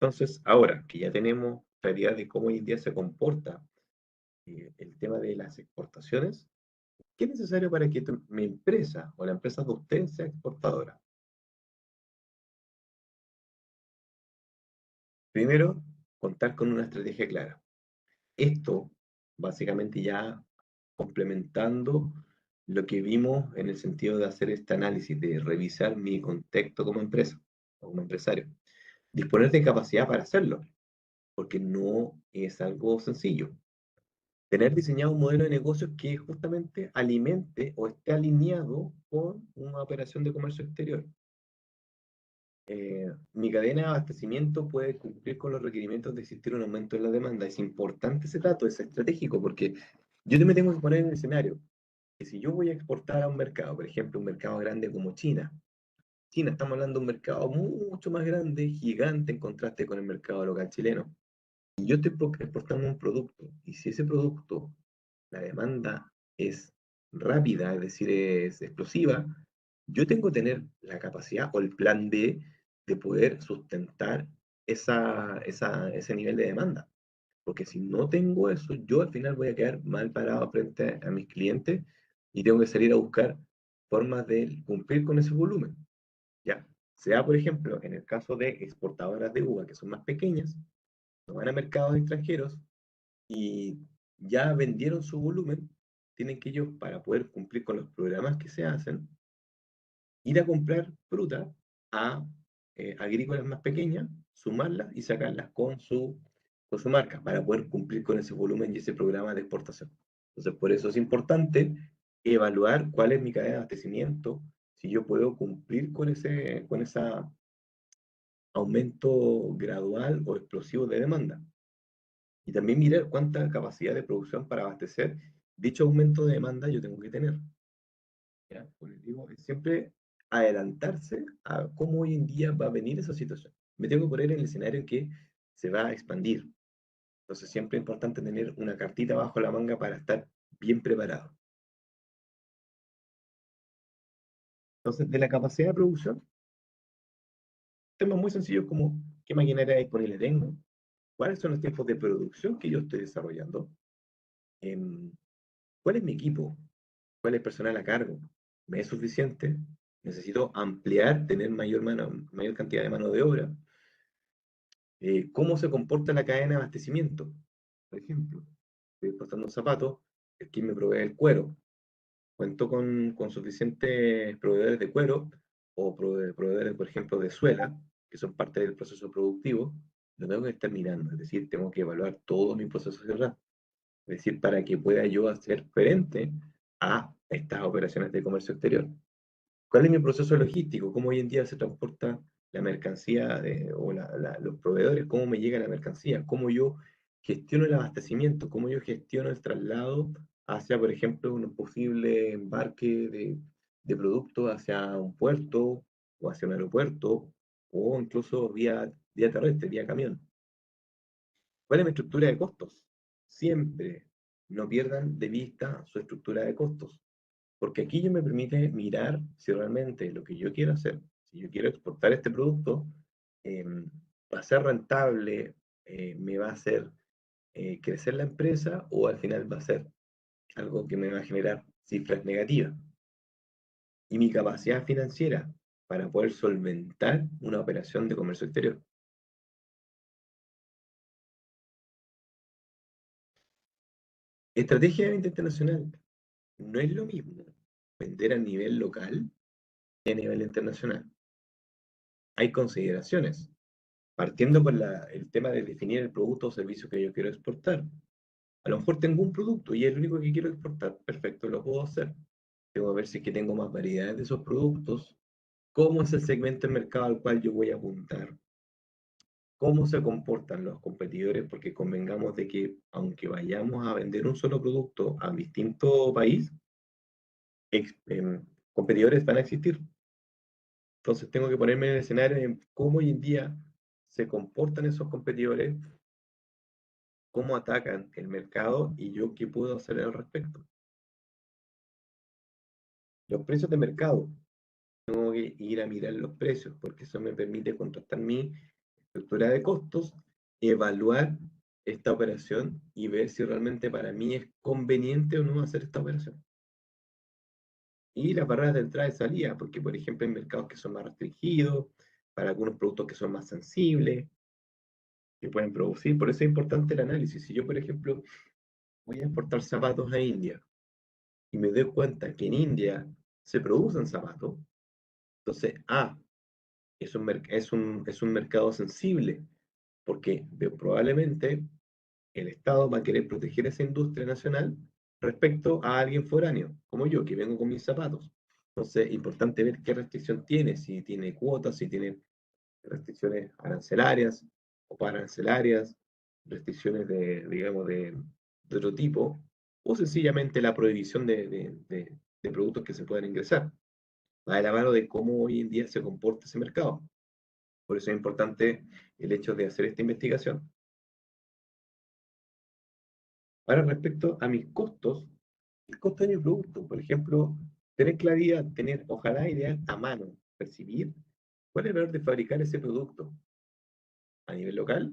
Entonces, ahora que ya tenemos claridad de cómo hoy en día se comporta el tema de las exportaciones, ¿qué es necesario para que mi empresa o la empresa de usted sea exportadora? Primero, contar con una estrategia clara. Esto, básicamente ya complementando lo que vimos en el sentido de hacer este análisis, de revisar mi contexto como empresa, o como empresario. Disponer de capacidad para hacerlo, porque no es algo sencillo. Tener diseñado un modelo de negocio que justamente alimente o esté alineado con una operación de comercio exterior. mi cadena de abastecimiento puede cumplir con los requerimientos de existir un aumento en la demanda. Es importante ese dato, es estratégico, porque yo me tengo que poner en el escenario que si yo voy a exportar a un mercado, por ejemplo, un mercado grande como China, China, estamos hablando de un mercado mucho más grande, gigante en contraste con el mercado local chileno. Y yo estoy exportando un producto, y si ese producto, la demanda es rápida, es decir, es explosiva, yo tengo que tener la capacidad o el plan B de poder sustentar ese nivel de demanda. Porque si no tengo eso, yo al final voy a quedar mal parado frente a mis clientes y tengo que salir a buscar formas de cumplir con ese volumen. ¿Ya? Sea, por ejemplo, en el caso de exportadoras de uva que son más pequeñas, no van a mercados extranjeros y ya vendieron su volumen, tienen que ellos, para poder cumplir con los programas que se hacen, ir a comprar fruta a agrícolas más pequeñas, sumarlas y sacarlas con su marca para poder cumplir con ese volumen y ese programa de exportación. Entonces, por eso es importante evaluar cuál es mi cadena de abastecimiento, si yo puedo cumplir con ese aumento gradual o explosivo de demanda. Y también mirar cuánta capacidad de producción para abastecer dicho aumento de demanda yo tengo que tener. ¿Ya? Como les digo, es siempre adelantarse a cómo hoy en día va a venir esa situación. Me tengo que poner en el escenario en que se va a expandir. Entonces siempre es importante tener una cartita bajo la manga para estar bien preparado. Entonces, de la capacidad de producción, temas muy sencillos como qué maquinaria disponible tengo, cuáles son los tiempos de producción que yo estoy desarrollando, em, cuál es mi equipo, cuál es el personal a cargo, me es suficiente, necesito ampliar, tener mayor cantidad de mano de obra, cómo se comporta la cadena de abastecimiento. Por ejemplo, estoy exportando zapatos, ¿quién me provee el cuero? Cuento con suficientes proveedores de cuero o proveedores, por ejemplo, de suela, que son parte del proceso productivo, lo tengo que estar mirando, es decir, tengo que evaluar todo mi proceso de verdad, es decir, para que pueda yo hacer frente a estas operaciones de comercio exterior. ¿Cuál es mi proceso logístico? ¿Cómo hoy en día se transporta la mercancía o los proveedores? ¿Cómo me llega la mercancía? ¿Cómo yo gestiono el abastecimiento? ¿Cómo yo gestiono el traslado hacia, por ejemplo, un posible embarque de productos hacia un puerto o hacia un aeropuerto o incluso vía terrestre, vía camión? ¿Cuál es mi estructura de costos? Siempre no pierdan de vista su estructura de costos. Porque aquí yo me permite mirar si realmente lo que yo quiero hacer, si yo quiero exportar este producto, va a ser rentable, me va a hacer crecer la empresa o al final va a ser algo que me va a generar cifras negativas. Y mi capacidad financiera para poder solventar una operación de comercio exterior. Estrategia de venta internacional. No es lo mismo vender a nivel local que a nivel internacional. Hay consideraciones. Partiendo por el tema de definir el producto o servicio que yo quiero exportar. A lo mejor tengo un producto y es el único que quiero exportar. Perfecto, lo puedo hacer. Tengo que ver si es que tengo más variedades de esos productos, cómo es el segmento de mercado al cual yo voy a apuntar, cómo se comportan los competidores, porque convengamos de que aunque vayamos a vender un solo producto a distinto país, competidores van a existir. Entonces tengo que ponerme en el escenario de cómo hoy en día se comportan esos competidores, cómo atacan el mercado y yo qué puedo hacer al respecto. Los precios de mercado, tengo que ir a mirar los precios porque eso me permite contrastar mi estructura de costos, evaluar esta operación y ver si realmente para mí es conveniente o no hacer esta operación. Y las barreras de entrada y salida, porque por ejemplo hay mercados que son más restringidos, para algunos productos que son más sensibles, que pueden producir, por eso es importante el análisis. Si yo, por ejemplo, voy a exportar zapatos a India, y me doy cuenta que en India se producen zapatos, entonces, es un mercado sensible, porque probablemente el Estado va a querer proteger esa industria nacional respecto a alguien foráneo, como yo, que vengo con mis zapatos. Entonces, importante ver qué restricción tiene, si tiene cuotas, si tiene restricciones arancelarias o parancelarias, restricciones de, digamos, de otro tipo, o sencillamente la prohibición de productos que se puedan ingresar. Va de la mano de cómo hoy en día se comporta ese mercado. Por eso es importante el hecho de hacer esta investigación. Ahora, respecto a mis costos, el costo de mi producto, por ejemplo, tener claridad, tener, ojalá ideal, a mano, percibir cuál es el valor de fabricar ese producto a nivel local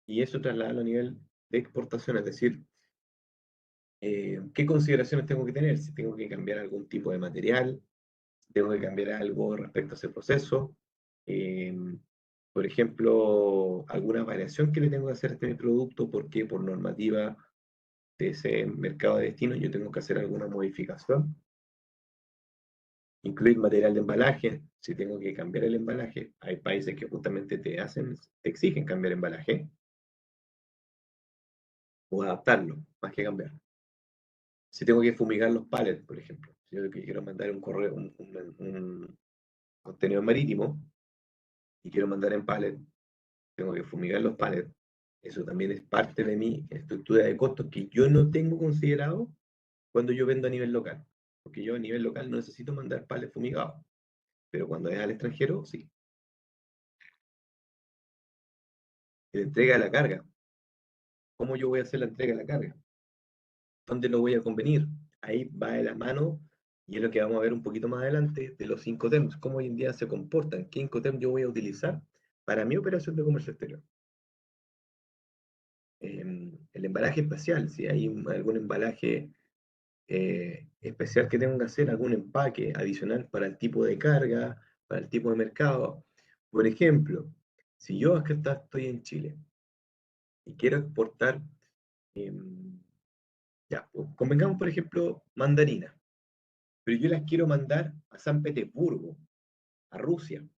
y eso trasladarlo a nivel de exportación, es decir, qué consideraciones tengo que tener, si tengo que cambiar algún tipo de material, si tengo que cambiar algo respecto a ese proceso, eh, por ejemplo, alguna variación que le tengo que hacer a este producto, porque por normativa de ese mercado de destino yo tengo que hacer alguna modificación, incluir material de embalaje, si tengo que cambiar el embalaje, hay países que justamente te exigen cambiar embalaje o adaptarlo, más que cambiarlo. Si tengo que fumigar los pallets, por ejemplo, si yo quiero mandar un correo, un contenedor marítimo y quiero mandar en pallet, tengo que fumigar los pallets. Eso también es parte de mi estructura de costos que yo no tengo considerado cuando yo vendo a nivel local. Porque yo a nivel local no necesito mandar pallets fumigados. Pero cuando es al extranjero, sí. La entrega de la carga. ¿Cómo yo voy a hacer la entrega de la carga? ¿Dónde lo voy a convenir? Ahí va de la mano, y es lo que vamos a ver un poquito más adelante, de los Incoterms, cómo hoy en día se comportan, qué Incoterm yo voy a utilizar para mi operación de comercio exterior. El embalaje espacial, si hay algún embalaje especial que tengo que hacer, algún empaque adicional para el tipo de carga, para el tipo de mercado. Por ejemplo, si yo acá estoy en Chile y quiero exportar, eh, ya, pues, convengamos por ejemplo mandarinas, pero yo las quiero mandar a San Petersburgo, a Rusia,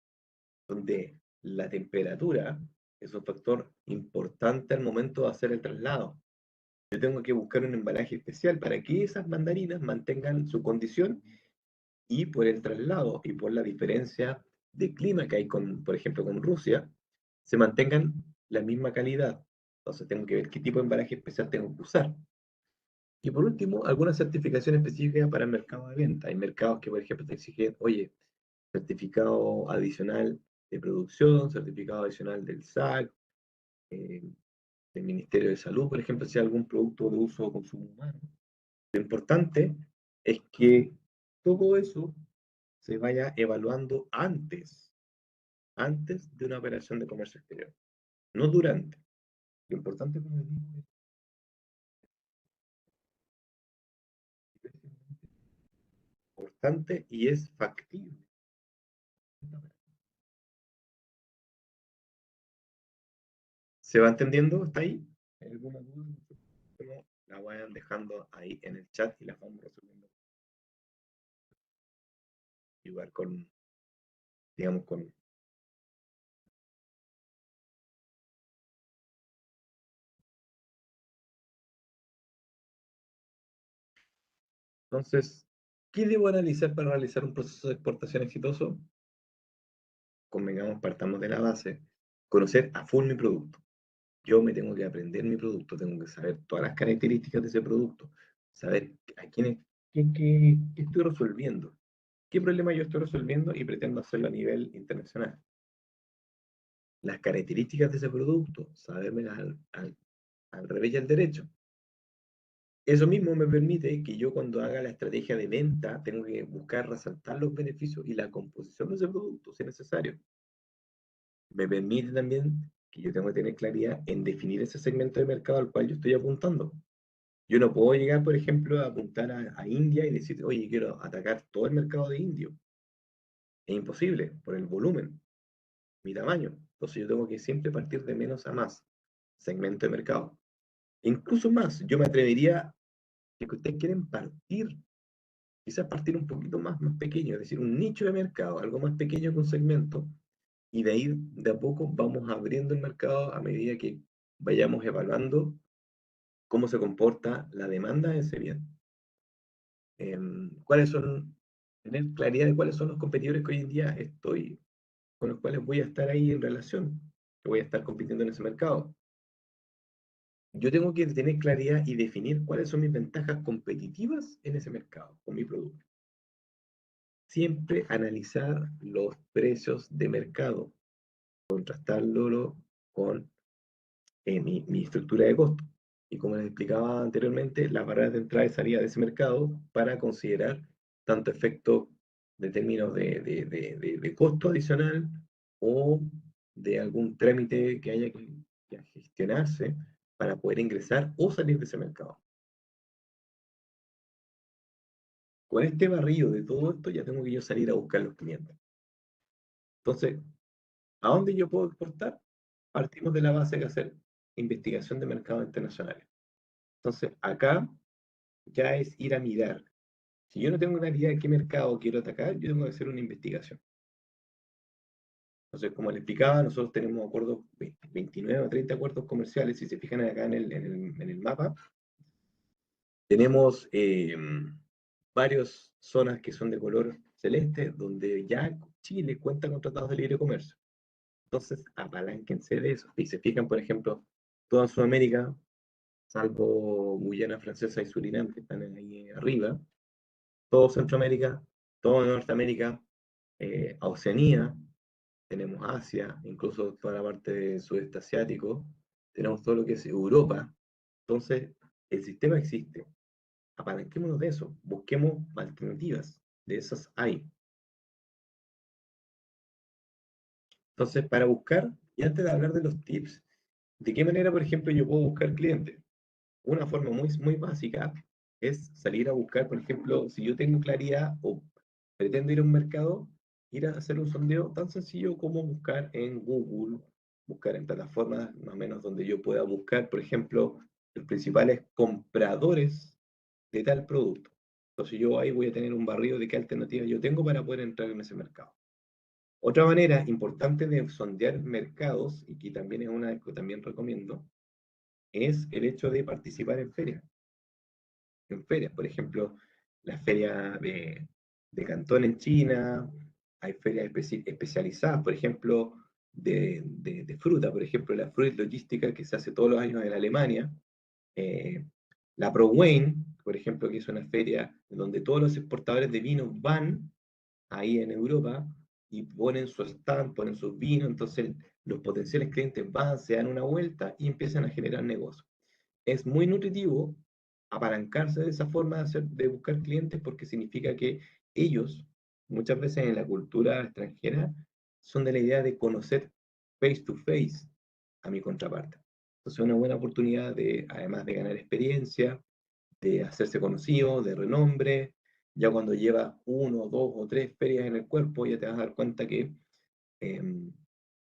donde la temperatura es un factor importante al momento de hacer el traslado. Yo tengo que buscar un embalaje especial para que esas mandarinas mantengan su condición y por el traslado y por la diferencia de clima que hay con, por ejemplo, con Rusia, se mantengan la misma calidad. Entonces tengo que ver qué tipo de embalaje especial tengo que usar. Y por último, alguna certificación específica para el mercado de venta. Hay mercados que, por ejemplo, te exigen, oye, certificado adicional de producción, certificado adicional del SAC, eh, del Ministerio de Salud, por ejemplo, si hay algún producto de uso o consumo humano. Lo importante es que todo eso se vaya evaluando antes de una operación de comercio exterior, no durante. Lo importante, como les digo, es importante y es factible. ¿Se va entendiendo? ¿Está ahí? ¿Hay alguna duda? No, la vayan dejando ahí en el chat y la vamos resolviendo. Igual con, digamos, con... Entonces, ¿qué debo analizar para realizar un proceso de exportación exitoso? Convengamos, partamos de la base, conocer a full mi producto. Yo me tengo que aprender mi producto, tengo que saber todas las características de ese producto, saber a quién es, qué estoy resolviendo, qué problema yo estoy resolviendo y pretendo hacerlo a nivel internacional. Las características de ese producto, saberme al revés y al derecho. Eso mismo me permite que yo cuando haga la estrategia de venta tengo que buscar resaltar los beneficios y la composición de ese producto, si es necesario. Me permite también que yo tengo que tener claridad en definir ese segmento de mercado al cual yo estoy apuntando. Yo no puedo llegar, por ejemplo, a apuntar a India y decir, oye, quiero atacar todo el mercado de indio. Es imposible por el volumen, mi tamaño. Entonces yo tengo que siempre partir de menos a más segmento de mercado. Incluso más, yo me atrevería, si que ustedes quieren partir, quizás partir un poquito más pequeño, es decir, un nicho de mercado, algo más pequeño que un segmento, y de ahí de a poco vamos abriendo el mercado a medida que vayamos evaluando cómo se comporta la demanda de ese bien. Cuáles son, tener claridad de cuáles son los competidores que hoy en día estoy con los cuales voy a estar ahí en relación, que voy a estar compitiendo en ese mercado. Yo tengo que tener claridad y definir cuáles son mis ventajas competitivas en ese mercado con mi producto. Siempre analizar los precios de mercado, contrastándolo con mi estructura de costo. Y como les explicaba anteriormente, las barreras de entrada y salida de ese mercado para considerar tanto efecto de términos de costo adicional o de algún trámite que haya que gestionarse para poder ingresar o salir de ese mercado. Con este barrido de todo esto ya tengo que yo salir a buscar los clientes. Entonces, ¿a dónde yo puedo exportar? Partimos de la base de hacer investigación de mercados internacionales. Entonces, acá ya es ir a mirar. Si yo no tengo una idea de qué mercado quiero atacar, yo tengo que hacer una investigación. Entonces, como les explicaba, nosotros tenemos acuerdos, 29 o 30 acuerdos comerciales. Si se fijan acá en el mapa, tenemos varias zonas que son de color celeste, donde ya Chile cuenta con tratados de libre comercio. Entonces, apalánquense de eso. Y se fijan, por ejemplo, toda Sudamérica, salvo Guyana Francesa y Surinam, que están ahí arriba, todo Centroamérica, todo Norteamérica, Oceanía, tenemos Asia, incluso toda la parte del sudeste asiático, tenemos todo lo que es Europa. Entonces, el sistema existe. Apalanquémonos de eso, busquemos alternativas, de esas hay. Entonces, para buscar, y antes de hablar de los tips, ¿de qué manera, por ejemplo, yo puedo buscar clientes? Una forma muy básica es salir a buscar, por ejemplo, si yo tengo claridad o pretendo ir a un mercado, ir a hacer un sondeo tan sencillo como buscar en Google, buscar en plataformas más o menos donde yo pueda buscar, por ejemplo, los principales compradores de tal producto. Entonces yo ahí voy a tener un barrido de qué alternativas yo tengo para poder entrar en ese mercado. Otra manera importante de sondear mercados, y que también es una que también recomiendo, es el hecho de participar en ferias. En ferias, por ejemplo, la feria de Cantón en China, hay ferias especializadas, por ejemplo, de fruta, por ejemplo, la Fruit Logística que se hace todos los años en Alemania, eh, la ProWein, por ejemplo, que es una feria donde todos los exportadores de vino van ahí en Europa y ponen su stand, ponen sus vinos, entonces los potenciales clientes van, se dan una vuelta y empiezan a generar negocios. Es muy nutritivo apalancarse de esa forma de buscar clientes porque significa que ellos, muchas veces en la cultura extranjera, son de la idea de conocer face to face a mi contraparte. Entonces, es una buena oportunidad de, además de ganar experiencia, de hacerse conocido, de renombre. Ya cuando llevas uno, dos o tres ferias en el cuerpo, ya te vas a dar cuenta que eh,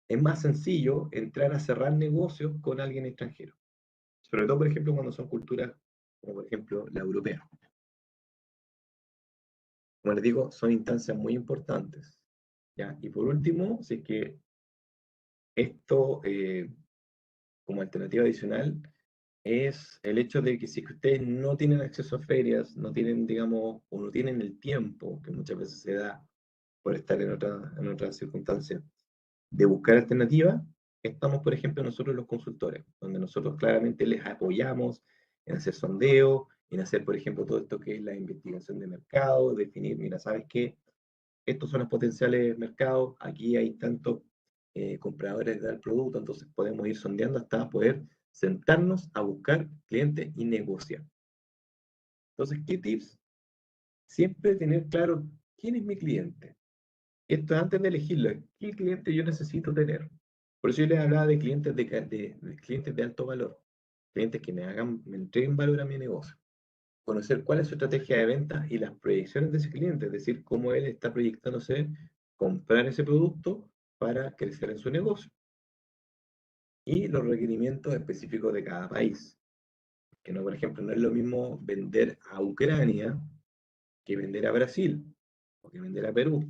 es más sencillo entrar a cerrar negocios con alguien extranjero. Sobre todo, por ejemplo, cuando son culturas como por ejemplo la europea. Como les digo, son instancias muy importantes. ¿Ya? Y por último, si es que esto, como alternativa adicional, es el hecho de que si ustedes no tienen acceso a ferias, no tienen, digamos, o no tienen el tiempo, que muchas veces se da por estar en otra circunstancia, de buscar alternativas, estamos, por ejemplo, nosotros los consultores, donde nosotros claramente les apoyamos en hacer sondeo, en hacer, por ejemplo, todo esto que es la investigación de mercado, definir, mira, ¿sabes qué? Estos son los potenciales mercados, aquí hay tantos compradores del producto, entonces podemos ir sondeando hasta poder sentarnos a buscar clientes y negociar. Entonces, ¿qué tips? Siempre tener claro quién es mi cliente. Esto antes de elegirlo, ¿qué cliente yo necesito tener? Por eso yo les hablaba de clientes de clientes de alto valor, clientes que me entreguen valor a mi negocio. Conocer cuál es su estrategia de venta y las proyecciones de ese cliente, es decir, cómo él está proyectándose comprar ese producto para crecer en su negocio. Y los requerimientos específicos de cada país. Que no, por ejemplo, no es lo mismo vender a Ucrania que vender a Brasil o que vender a Perú.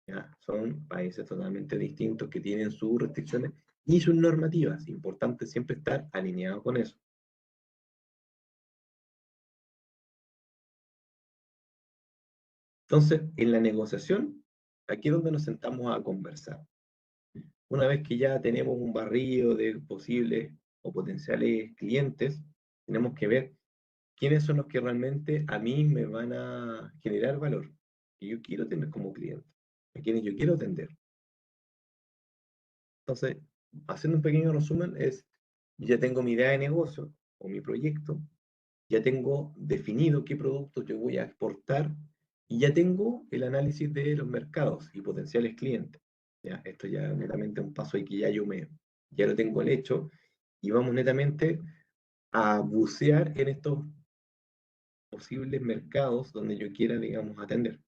¿Ya? Son países totalmente distintos que tienen sus restricciones y sus normativas. Importante siempre estar alineado con eso. Entonces, en la negociación, aquí es donde nos sentamos a conversar. una vez que ya tenemos un barrido de posibles o potenciales clientes, tenemos que ver quiénes son los que realmente a mí me van a generar valor, que yo quiero tener como cliente, a quienes yo quiero atender. Entonces, haciendo un pequeño resumen, ya tengo mi idea de negocio o mi proyecto, ya tengo definido qué productos yo voy a exportar y ya tengo el análisis de los mercados y potenciales clientes. Ya, esto ya netamente un paso ahí que ya lo tengo el hecho y vamos netamente a bucear en estos posibles mercados donde yo quiera, digamos, atender.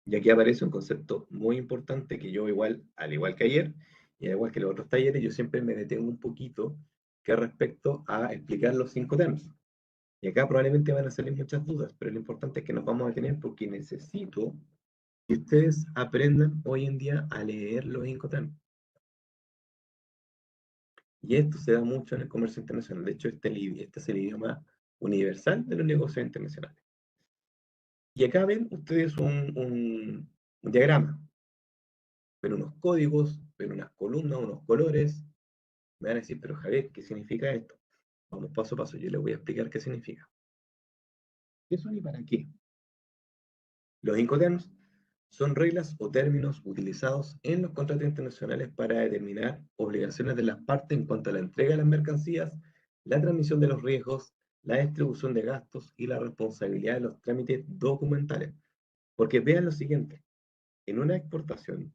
Y aquí aparece un concepto muy importante que yo igual, al igual que ayer, y al igual que los otros talleres, yo siempre me detengo un poquito que respecto a explicar los 5 temas. Y acá probablemente van a salir muchas dudas, pero lo importante es que nos vamos a detener porque necesito que ustedes aprendan hoy en día a leer los 5 temas. Y esto se da mucho en el comercio internacional. De hecho, este es el idioma universal de los negocios internacionales. Y acá ven ustedes un diagrama. Ven unos códigos, ven unas columnas, unos colores. Me van a decir, pero Javier, ¿qué significa esto? Vamos paso a paso, yo les voy a explicar qué significa. ¿Qué son y para qué? Los Incoterms son reglas o términos utilizados en los contratos internacionales para determinar obligaciones de las partes en cuanto a la entrega de las mercancías, la transmisión de los riesgos, la distribución de gastos y la responsabilidad de los trámites documentales. Porque vean lo siguiente, en una exportación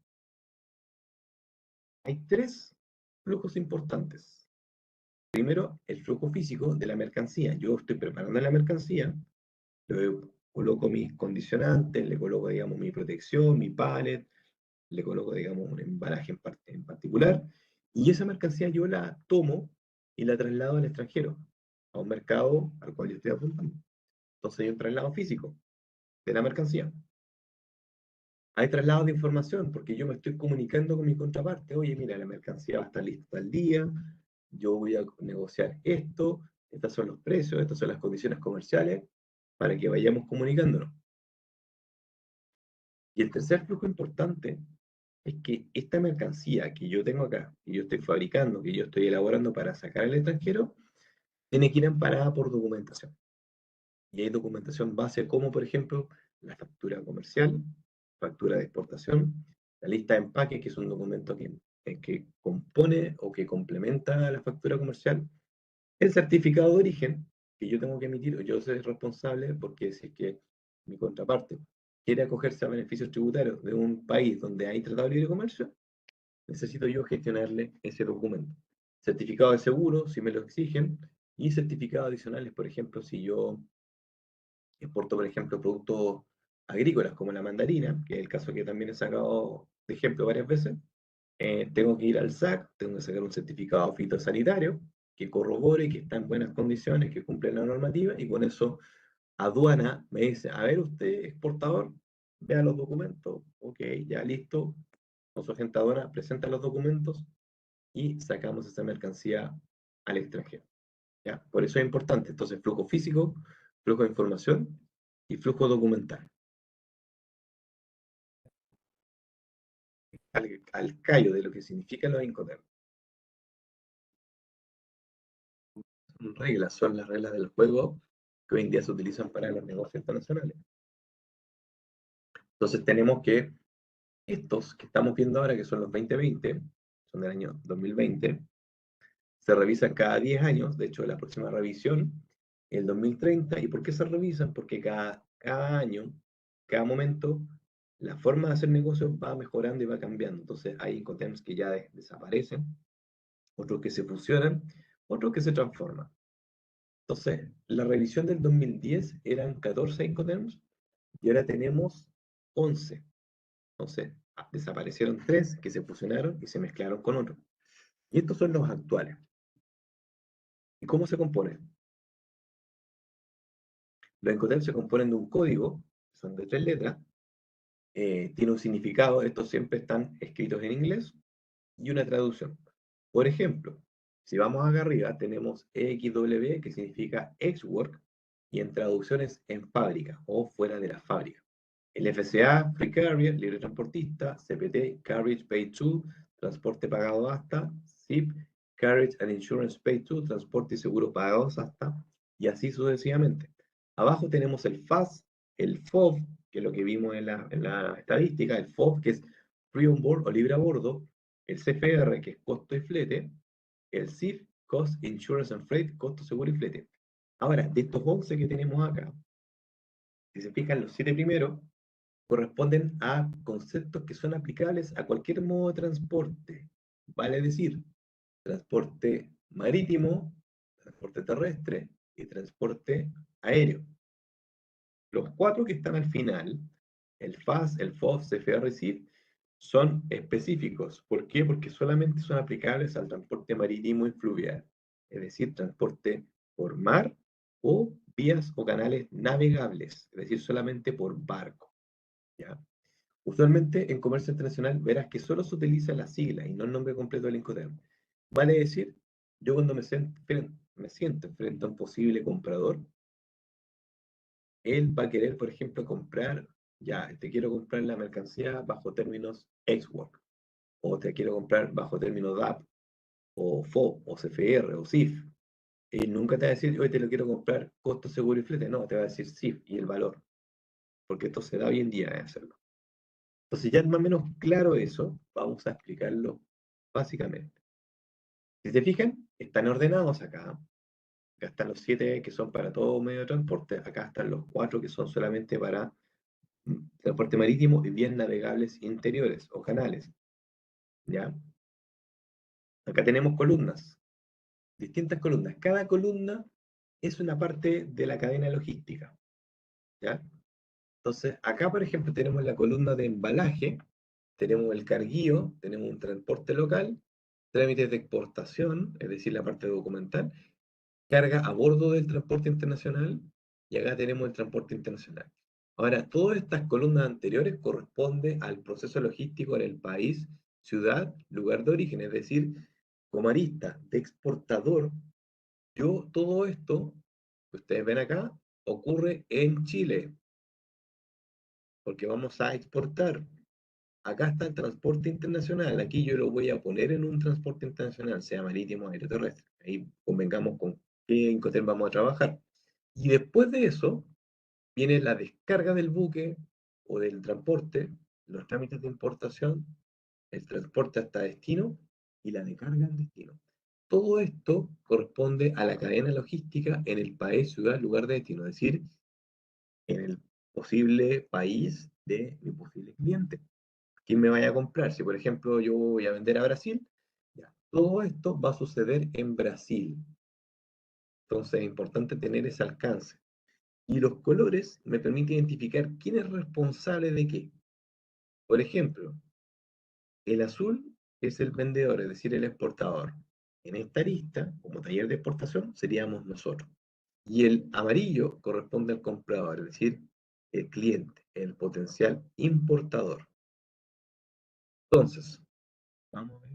hay 3 flujos importantes. Primero, el flujo físico de la mercancía. Yo estoy preparando la mercancía, le coloco mis condicionantes, le coloco, digamos, mi protección, mi pallet, le coloco, digamos, un embalaje en particular, y esa mercancía yo la tomo y la traslado al extranjero, a un mercado al cual yo estoy apuntando. Entonces hay un traslado físico de la mercancía. Hay traslado de información, porque yo me estoy comunicando con mi contraparte. Oye, mira, la mercancía va a estar lista al día, yo voy a negociar esto, estos son los precios, estas son las condiciones comerciales, para que vayamos comunicándonos. Y el tercer flujo importante es que esta mercancía que yo tengo acá, que yo estoy fabricando, que yo estoy elaborando para sacar al extranjero, tiene que ir amparada por documentación. Y hay documentación base como, por ejemplo, la factura comercial, factura de exportación, la lista de empaque, que es un documento que compone o que complementa la factura comercial, el certificado de origen, que yo tengo que emitir, o yo soy responsable, porque si es que mi contraparte quiere acogerse a beneficios tributarios de un país donde hay tratado de libre comercio, necesito yo gestionarle ese documento. Certificado de seguro, si me lo exigen, y certificados adicionales, por ejemplo, si yo exporto, por ejemplo, productos agrícolas como la mandarina, que es el caso que también he sacado de ejemplo varias veces, tengo que ir al SAC, tengo que sacar un certificado fitosanitario que corrobore que está en buenas condiciones, que cumple la normativa, y con eso aduana me dice, a ver usted, exportador, vea los documentos, ok, ya listo, con su agente aduana presenta los documentos y sacamos esa mercancía al extranjero. ¿Ya? Por eso es importante. Entonces, flujo físico, flujo de información y flujo documental. Al callo de lo que significan los Incoterms. Son las reglas del juego que hoy en día se utilizan para los negocios internacionales. Entonces tenemos que estos que estamos viendo ahora, que son los 2020, son del año 2020, se revisan cada 10 años, de hecho la próxima revisión, el 2030. ¿Y por qué se revisan? Porque cada año, cada momento, la forma de hacer negocios va mejorando y va cambiando. Entonces hay Incoterms que ya desaparecen, otros que se fusionan, otros que se transforman. Entonces, la revisión del 2010 eran 14 Incoterms y ahora tenemos 11. Entonces, desaparecieron 3 que se fusionaron y se mezclaron con otros. Y estos son los actuales. ¿Y cómo se componen? Los Incoterms se componen de un código, son de 3 letras, tiene un significado, estos siempre están escritos en inglés, y una traducción. Por ejemplo, si vamos acá arriba, tenemos EXW, que significa ex-work, y en traducciones en fábrica o fuera de la fábrica. El FCA, Free Carrier, libre transportista. CPT, Carriage Paid to, transporte pagado hasta. SIP, Carriage and Insurance Paid to, transporte y seguro pagados hasta. Y así sucesivamente. Abajo tenemos el FAS, el FOB, que es lo que vimos en la estadística, el FOB, que es Free on Board o libre a bordo, el CFR, que es costo y flete, el CIF, Cost, Insurance and Freight, costo, seguro y flete. Ahora, de estos 11 que tenemos acá, si se fijan, los 7 primeros corresponden a conceptos que son aplicables a cualquier modo de transporte. Vale decir, transporte marítimo, transporte terrestre y transporte aéreo. Los 4 que están al final, el FAS, el FOB, CFR y CIF, son específicos. ¿Por qué? Porque solamente son aplicables al transporte marítimo y fluvial, es decir, transporte por mar o vías o canales navegables, es decir, solamente por barco. ¿Ya? Usualmente en comercio internacional verás que solo se utiliza la sigla y no el nombre completo del Incoterm. Vale decir, yo cuando me siento frente a un posible comprador, él va a querer, por ejemplo, comprar, ya, te quiero comprar la mercancía bajo términos ex-work, o te quiero comprar bajo términos DAP, o FO, o CFR, o CIF. Y nunca te va a decir, hoy te lo quiero comprar costo, seguro y flete. No, te va a decir CIF y el valor, porque esto se da hoy en día de hacerlo. Entonces, ya más o menos claro eso, vamos a explicarlo básicamente. Si se fijan, están ordenados acá. Acá están los 7 que son para todo medio de transporte. Acá están los 4 que son solamente para transporte marítimo y vías navegables interiores o canales. ¿Ya? Acá tenemos columnas, distintas columnas. Cada columna es una parte de la cadena logística. ¿Ya? Entonces, acá, por ejemplo, tenemos la columna de embalaje, tenemos el carguío, tenemos un transporte local, trámites de exportación, es decir, la parte documental, carga a bordo del transporte internacional, y acá tenemos el transporte internacional. Ahora, todas estas columnas anteriores corresponden al proceso logístico en el país, ciudad, lugar de origen, es decir, como arista de exportador, yo todo esto que ustedes ven acá ocurre en Chile, porque vamos a exportar. Acá está el transporte internacional, aquí yo lo voy a poner en un transporte internacional, sea marítimo o aéreo terrestre. Ahí convengamos con qué Incoterm vamos a trabajar. Y después de eso, viene la descarga del buque o del transporte, los trámites de importación, el transporte hasta destino y la descarga en destino. Todo esto corresponde a la cadena logística en el país, ciudad, lugar de destino, es decir, en el posible país de mi posible cliente. ¿Quién me vaya a comprar? Si, por ejemplo, yo voy a vender a Brasil, ya, todo esto va a suceder en Brasil. Entonces es importante tener ese alcance. Y los colores me permiten identificar quién es responsable de qué. Por ejemplo, el azul es el vendedor, es decir, el exportador. En esta lista, como taller de exportación, seríamos nosotros. Y el amarillo corresponde al comprador, es decir, el cliente, el potencial importador. Entonces, vamos a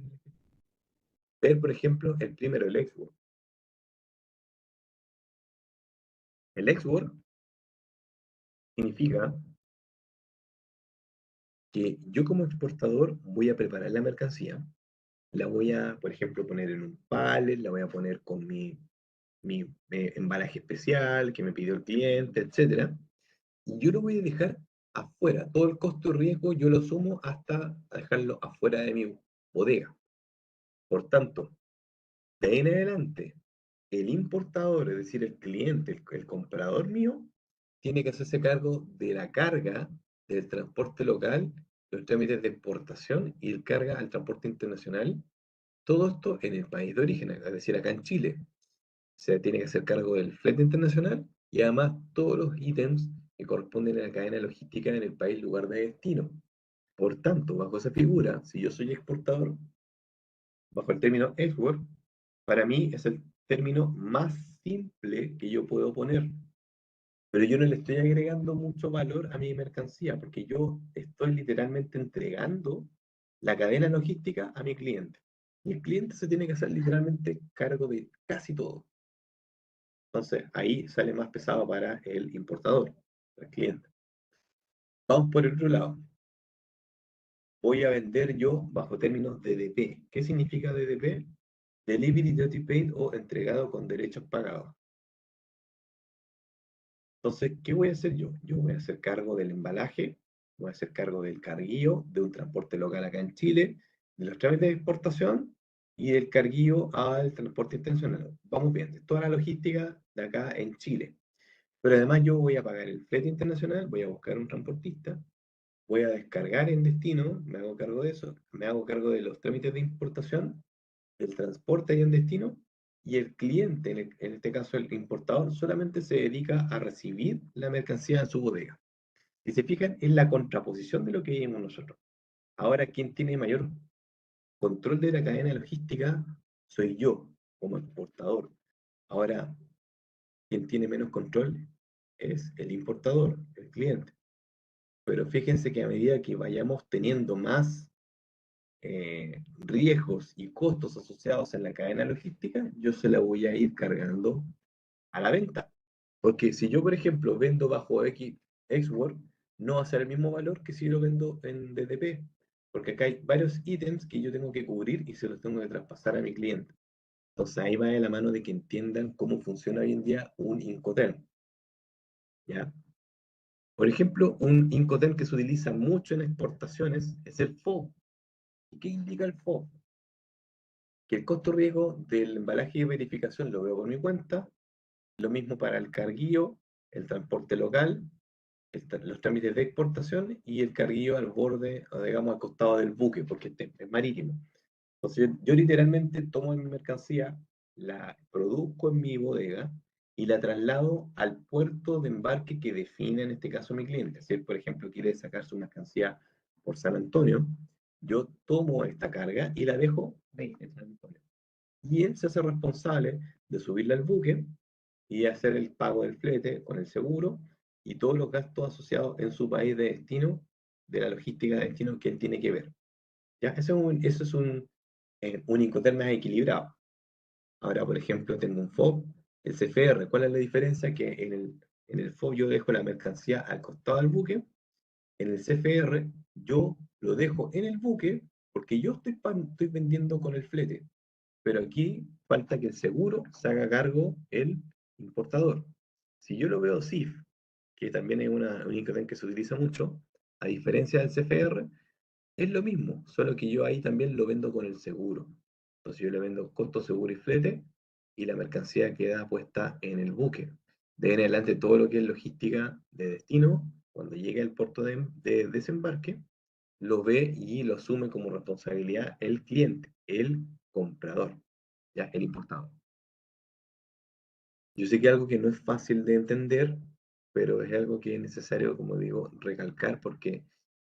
ver, por ejemplo, el primero, el export. El export significa que yo como exportador voy a preparar la mercancía, la voy a, por ejemplo, poner en un pallet, la voy a poner con mi embalaje especial que me pidió el cliente, etcétera, y yo lo voy a dejar afuera. Todo el costo y riesgo yo lo sumo hasta dejarlo afuera de mi bodega. Por tanto, de ahí en adelante, el importador, es decir, el cliente, el comprador mío, tiene que hacerse cargo de la carga del transporte local, los trámites de exportación y el carga al transporte internacional. Todo esto en el país de origen, es decir, acá en Chile. Se tiene que hacer cargo del flete internacional y además todos los ítems que corresponden a la cadena logística en el país lugar de destino. Por tanto, bajo esa figura, si yo soy exportador, bajo el término export, para mí es el término más simple que yo puedo poner. Pero yo no le estoy agregando mucho valor a mi mercancía, porque yo estoy literalmente entregando la cadena logística a mi cliente. Y el cliente se tiene que hacer literalmente cargo de casi todo. Entonces, ahí sale más pesado para el importador, el cliente. Vamos por el otro lado. Voy a vender yo bajo términos de DP. ¿Qué significa DDP? Delivery Duty Paid o entregado con derechos pagados. Entonces, ¿qué voy a hacer yo? Yo voy a hacer cargo del embalaje, voy a hacer cargo del carguillo, de un transporte local acá en Chile, de los trámites de exportación y del carguillo al transporte internacional. Vamos bien, toda la logística de acá en Chile. Pero además yo voy a pagar el flete internacional, voy a buscar un transportista, voy a descargar en destino, me hago cargo de eso, me hago cargo de los trámites de importación, del transporte ahí en destino, y el cliente, en este caso el importador, solamente se dedica a recibir la mercancía en su bodega. Si se fijan, es la contraposición de lo que vimos nosotros. Ahora, quien tiene mayor control de la cadena logística soy yo, como exportador. Ahora, quien tiene menos control es el importador, el cliente. Pero fíjense que a medida que vayamos teniendo más riesgos y costos asociados en la cadena logística, yo se la voy a ir cargando a la venta. Porque si yo, por ejemplo, vendo bajo Xwork, no va a ser el mismo valor que si lo vendo en DTP. Porque acá hay varios ítems que yo tengo que cubrir y se los tengo que traspasar a mi cliente. Entonces ahí va de la mano de que entiendan cómo funciona hoy en día un Incoterm. ¿Ya? Por ejemplo, un Incoterm que se utiliza mucho en exportaciones es el FOB. ¿Y qué indica el FOB? Que el costo riesgo del embalaje y verificación lo veo por mi cuenta, lo mismo para el carguillo, el transporte local, los trámites de exportación y el carguillo al borde, o digamos al costado del buque, porque este es marítimo. Entonces yo literalmente tomo mi mercancía, la produzco en mi bodega y la traslado al puerto de embarque que define en este caso mi cliente. Si él, por ejemplo, quiere sacar su mercancía por San Antonio, yo tomo esta carga y la dejo ahí en San Antonio. Y él se hace responsable de subirla al buque y hacer el pago del flete con el seguro y todos los gastos asociados en su país de destino, de la logística de destino que él tiene que ver. ¿Ya? Eso es un Incoterm más equilibrado. Ahora, por ejemplo, tengo un FOB, el CFR. ¿Cuál es la diferencia? Que en el FOB yo dejo la mercancía al costado del buque, en el CFR yo lo dejo en el buque porque yo estoy vendiendo con el flete, pero aquí falta que el seguro se haga cargo el importador. Si yo lo veo SIF, que también es un Incoterm que se utiliza mucho, a diferencia del CFR, es lo mismo, solo que yo ahí también lo vendo con el seguro. Entonces yo le vendo costo, seguro y flete y la mercancía queda puesta en el buque. De ahí en adelante todo lo que es logística de destino, cuando llegue al puerto de desembarque, lo ve y lo asume como responsabilidad el cliente, el comprador, ya el importador. Yo sé que es algo que no es fácil de entender, pero es algo que es necesario, como digo, recalcar porque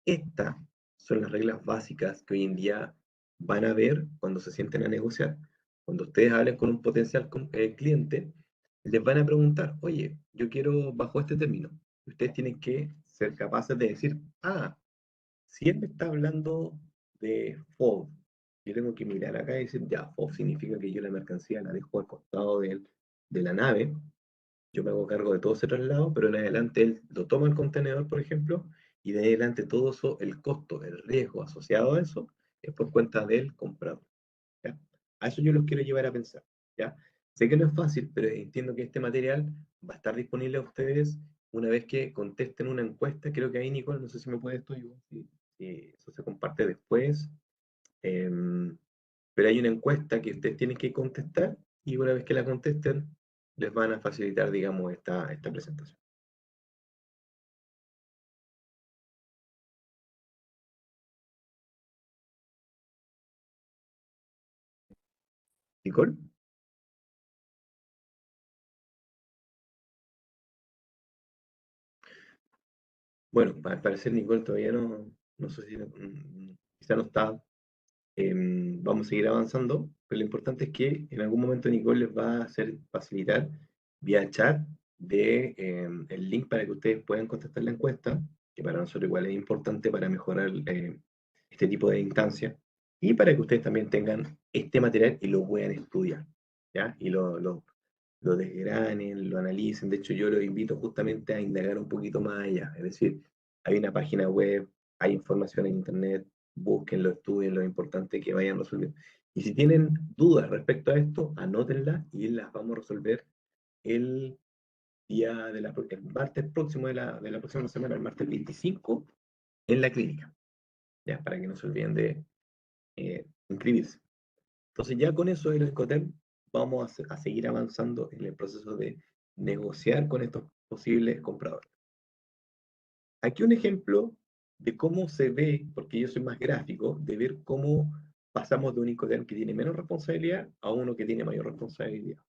estas son las reglas básicas que hoy en día van a ver cuando se sienten a negociar. Cuando ustedes hablen con un potencial cliente, les van a preguntar, oye, yo quiero bajo este término. Ustedes tienen que ser capaces de decir, ah, si él me está hablando de FOB, yo tengo que mirar acá y decir, ya, FOB significa que yo la mercancía la dejo al costado de la nave, yo me hago cargo de todo ese traslado, pero en adelante él lo toma el contenedor, por ejemplo, y de ahí adelante todo eso, el costo, el riesgo asociado a eso, es por cuenta del comprador. ¿Ya? A eso yo los quiero llevar a pensar. ¿Ya? Sé que no es fácil, pero entiendo que este material va a estar disponible a ustedes una vez que contesten una encuesta. Creo que ahí, Nicole, no sé si me puedes esto, si eso se comparte después. Em, pero hay una encuesta que ustedes tienen que contestar y una vez que la contesten, les van a facilitar, digamos, esta presentación. Nicole, bueno, al parecer Nicole todavía no sé si quizá no está. Vamos a seguir avanzando, pero lo importante es que en algún momento Nicole les va a hacer facilitar vía chat el link para que ustedes puedan contestar la encuesta, que para nosotros igual es importante para mejorar este tipo de instancias, y para que ustedes también tengan este material y lo puedan estudiar, ¿ya? Y lo desgranen, lo analicen. De hecho, yo los invito justamente a indagar un poquito más allá, es decir, Hay una página web, hay información en internet, búsquenlo, estudien lo importante que vayan resolviendo. Y si tienen dudas respecto a esto, anótenlas y las vamos a resolver el el martes próximo de la próxima semana, el martes 25, en la clínica, ya, para que no se olviden de inscribirse. Entonces ya con eso del Incoterm vamos a seguir avanzando en el proceso de negociar con estos posibles compradores. Aquí un ejemplo de cómo se ve, porque yo soy más gráfico, de ver cómo pasamos de un Incoterm que tiene menos responsabilidad a uno que tiene mayor responsabilidad.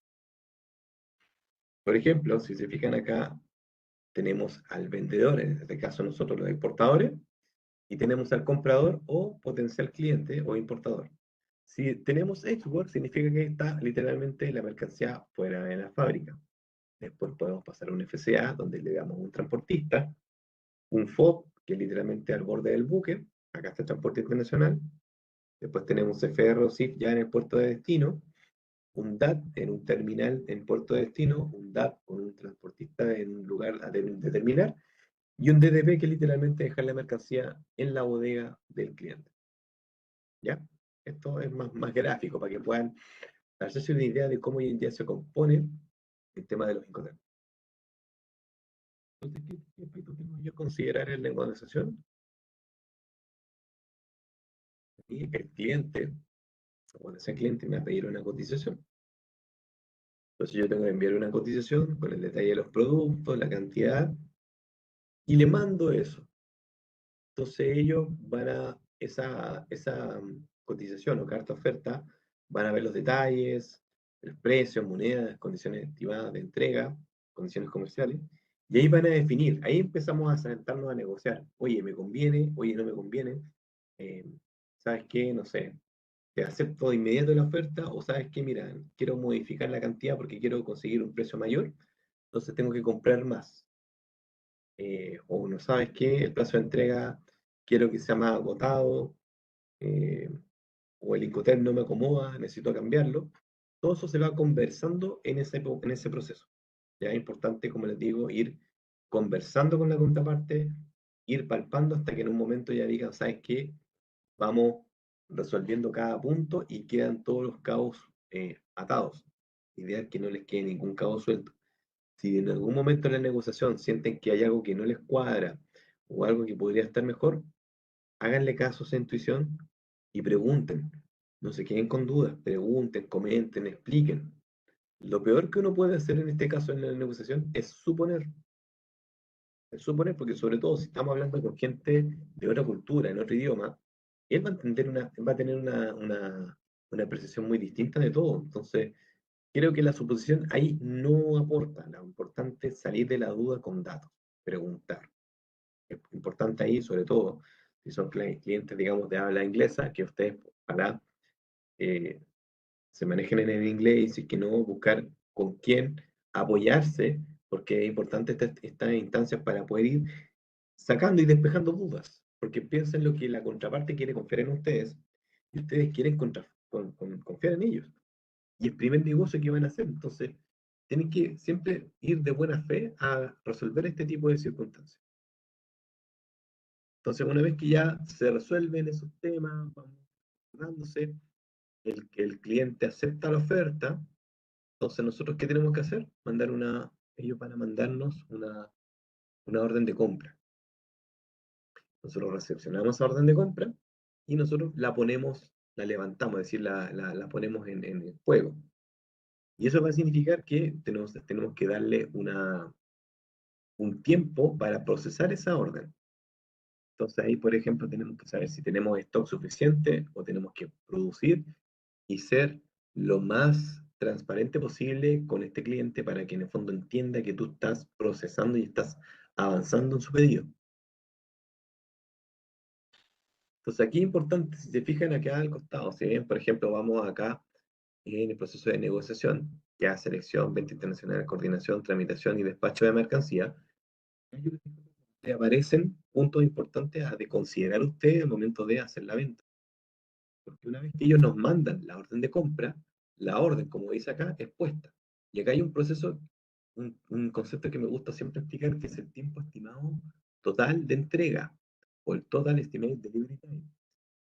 Por ejemplo, si se fijan acá, tenemos al vendedor, en este caso nosotros los exportadores, y tenemos al comprador o potencial cliente o importador. Si tenemos export, significa que está literalmente la mercancía fuera de la fábrica. Después podemos pasar a un FCA, donde le damos un transportista, un FOB, que es literalmente al borde del buque, acá está el transporte internacional. Después tenemos FR o CIF ya en el puerto de destino, un DAT en un terminal en puerto de destino, un DAT con un transportista en un lugar a determinar, y un DDP que es literalmente dejar la mercancía en la bodega del cliente. ¿Ya? Esto es más gráfico para que puedan hacerse una idea de cómo hoy en día se compone el tema de los Incoterms. Entonces, ¿qué aspecto tengo yo considerar en la negociación? Y el cliente, cuando ese cliente me va a pedir una cotización. Entonces yo tengo que enviar una cotización con el detalle de los productos, la cantidad, y le mando eso. Entonces ellos van a, esa cotización o carta oferta, van a ver los detalles, el precio, monedas, condiciones estimadas de entrega, condiciones comerciales, y ahí van a definir, ahí empezamos a sentarnos a negociar, oye, me conviene, oye, no me conviene, eh, ¿sabes qué? No sé, te acepto de inmediato la oferta, o sabes qué, mira, quiero modificar la cantidad porque quiero conseguir un precio mayor, entonces tengo que comprar más. O no sabes qué, el plazo de entrega quiero que sea más agotado, eh, o el Incoterm no me acomoda, necesito cambiarlo. Todo eso se va conversando en ese proceso. Ya es importante, como les digo, ir conversando con la contraparte, ir palpando hasta que en un momento ya digan, ¿sabes qué? Vamos resolviendo cada punto y quedan todos los cabos atados. Ideal que no les quede ningún cabo suelto. Si en algún momento en la negociación sienten que hay algo que no les cuadra o algo que podría estar mejor, háganle caso a esa intuición y pregunten. No se queden con dudas, pregunten, comenten, expliquen. Lo peor que uno puede hacer en este caso en la negociación es suponer porque sobre todo si estamos hablando con gente de otra cultura, en otro idioma, él va a tener una percepción muy distinta de todo. Entonces, creo que la suposición ahí no aporta. Lo importante es salir de la duda con datos, preguntar. Es importante ahí, sobre todo, si son clientes, digamos, de habla inglesa, que ustedes para eh, se manejen en el inglés y que no buscar con quién apoyarse, porque es importante estas instancias para poder ir sacando y despejando dudas, porque piensen lo que la contraparte quiere confiar en ustedes y ustedes quieren confiar en ellos. Y el primer negocio que van a hacer, entonces, tienen que siempre ir de buena fe a resolver este tipo de circunstancias. Entonces, una vez que ya se resuelven esos temas, vamos dándose, el cliente acepta la oferta, entonces nosotros ¿qué tenemos que hacer? Ellos van a mandarnos una orden de compra. Nosotros recepcionamos esa orden de compra y nosotros la ponemos, la levantamos, es decir, la ponemos en el juego. Y eso va a significar que tenemos que darle un tiempo para procesar esa orden. Entonces ahí, por ejemplo, tenemos que saber si tenemos stock suficiente o tenemos que producir y ser lo más transparente posible con este cliente para que en el fondo entienda que tú estás procesando y estás avanzando en su pedido. Entonces aquí es importante, si se fijan acá al costado, si bien, por ejemplo, vamos acá en el proceso de negociación, ya selección, venta internacional, coordinación, tramitación y despacho de mercancía, le aparecen puntos importantes a de considerar usted al momento de hacer la venta. Porque una vez que ellos nos mandan la orden de compra, la orden, como dice acá, es puesta. Y acá hay un proceso, un concepto que me gusta siempre explicar, que es el tiempo estimado total de entrega, o el Total Estimated Delivery Time,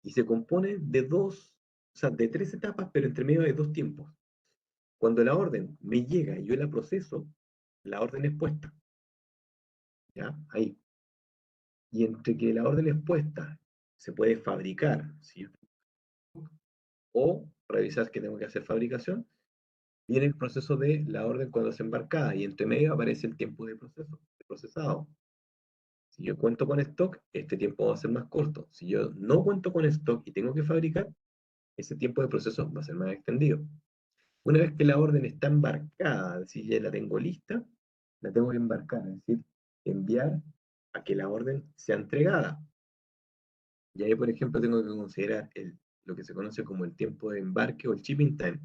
y se compone de o sea, de tres etapas, pero entre medio de dos tiempos. Cuando la orden me llega y yo la proceso, la orden es puesta, ¿ya? Ahí. Y entre que la orden es puesta, se puede fabricar, ¿sí? O revisar que tengo que hacer fabricación, viene el proceso de la orden cuando es embarcada, y entre medio aparece el tiempo de proceso, de procesado. Si yo cuento con stock, este tiempo va a ser más corto. Si yo no cuento con stock y tengo que fabricar, ese tiempo de proceso va a ser más extendido. Una vez que la orden está embarcada, si ya la tengo lista, la tengo que embarcar, es decir, enviar a que la orden sea entregada. Y ahí, por ejemplo, tengo que considerar lo que se conoce como el tiempo de embarque o el shipping time.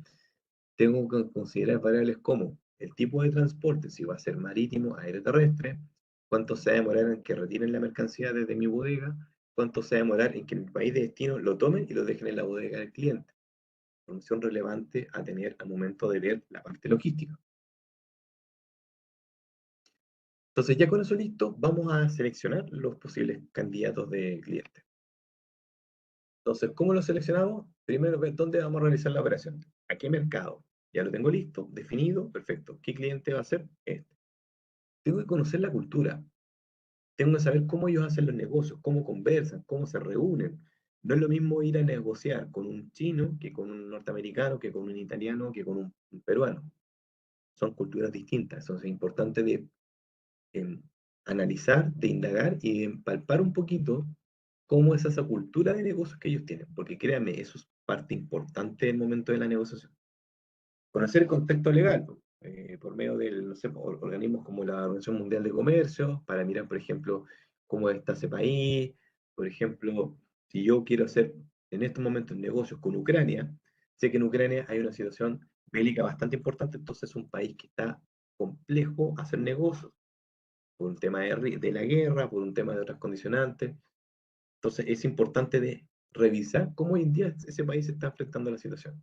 Tengo que considerar variables como el tipo de transporte, si va a ser marítimo, aéreo, terrestre, cuánto se va a demorar en que retiren la mercancía desde mi bodega, cuánto se va a demorar en que en el país de destino lo tomen y lo dejen en la bodega del cliente. Información relevante a tener al momento de ver la parte logística. Entonces, ya con eso listo, vamos a seleccionar los posibles candidatos de cliente. Entonces, ¿cómo lo seleccionamos? Primero, ver dónde vamos a realizar la operación. ¿A qué mercado? Ya lo tengo listo, definido, perfecto. ¿Qué cliente va a ser? Este. Tengo que conocer la cultura. Tengo que saber cómo ellos hacen los negocios, cómo conversan, cómo se reúnen. No es lo mismo ir a negociar con un chino que con un norteamericano, que con un italiano, que con un peruano. Son culturas distintas. Entonces es importante de analizar, de indagar y de empalpar un poquito cómo es esa cultura de negocios que ellos tienen, porque créanme, eso es parte importante del momento de la negociación. Conocer el contexto legal, por medio de, no sé, organismos como la Organización Mundial de Comercio, para mirar, por ejemplo, cómo está ese país. Por ejemplo, si yo quiero hacer en estos momentos negocios con Ucrania, sé que en Ucrania hay una situación bélica bastante importante, entonces es un país que está complejo hacer negocios por un tema de la guerra, por un tema de otras condicionantes. Entonces es importante de revisar cómo hoy en día ese país se está enfrentando a la situación.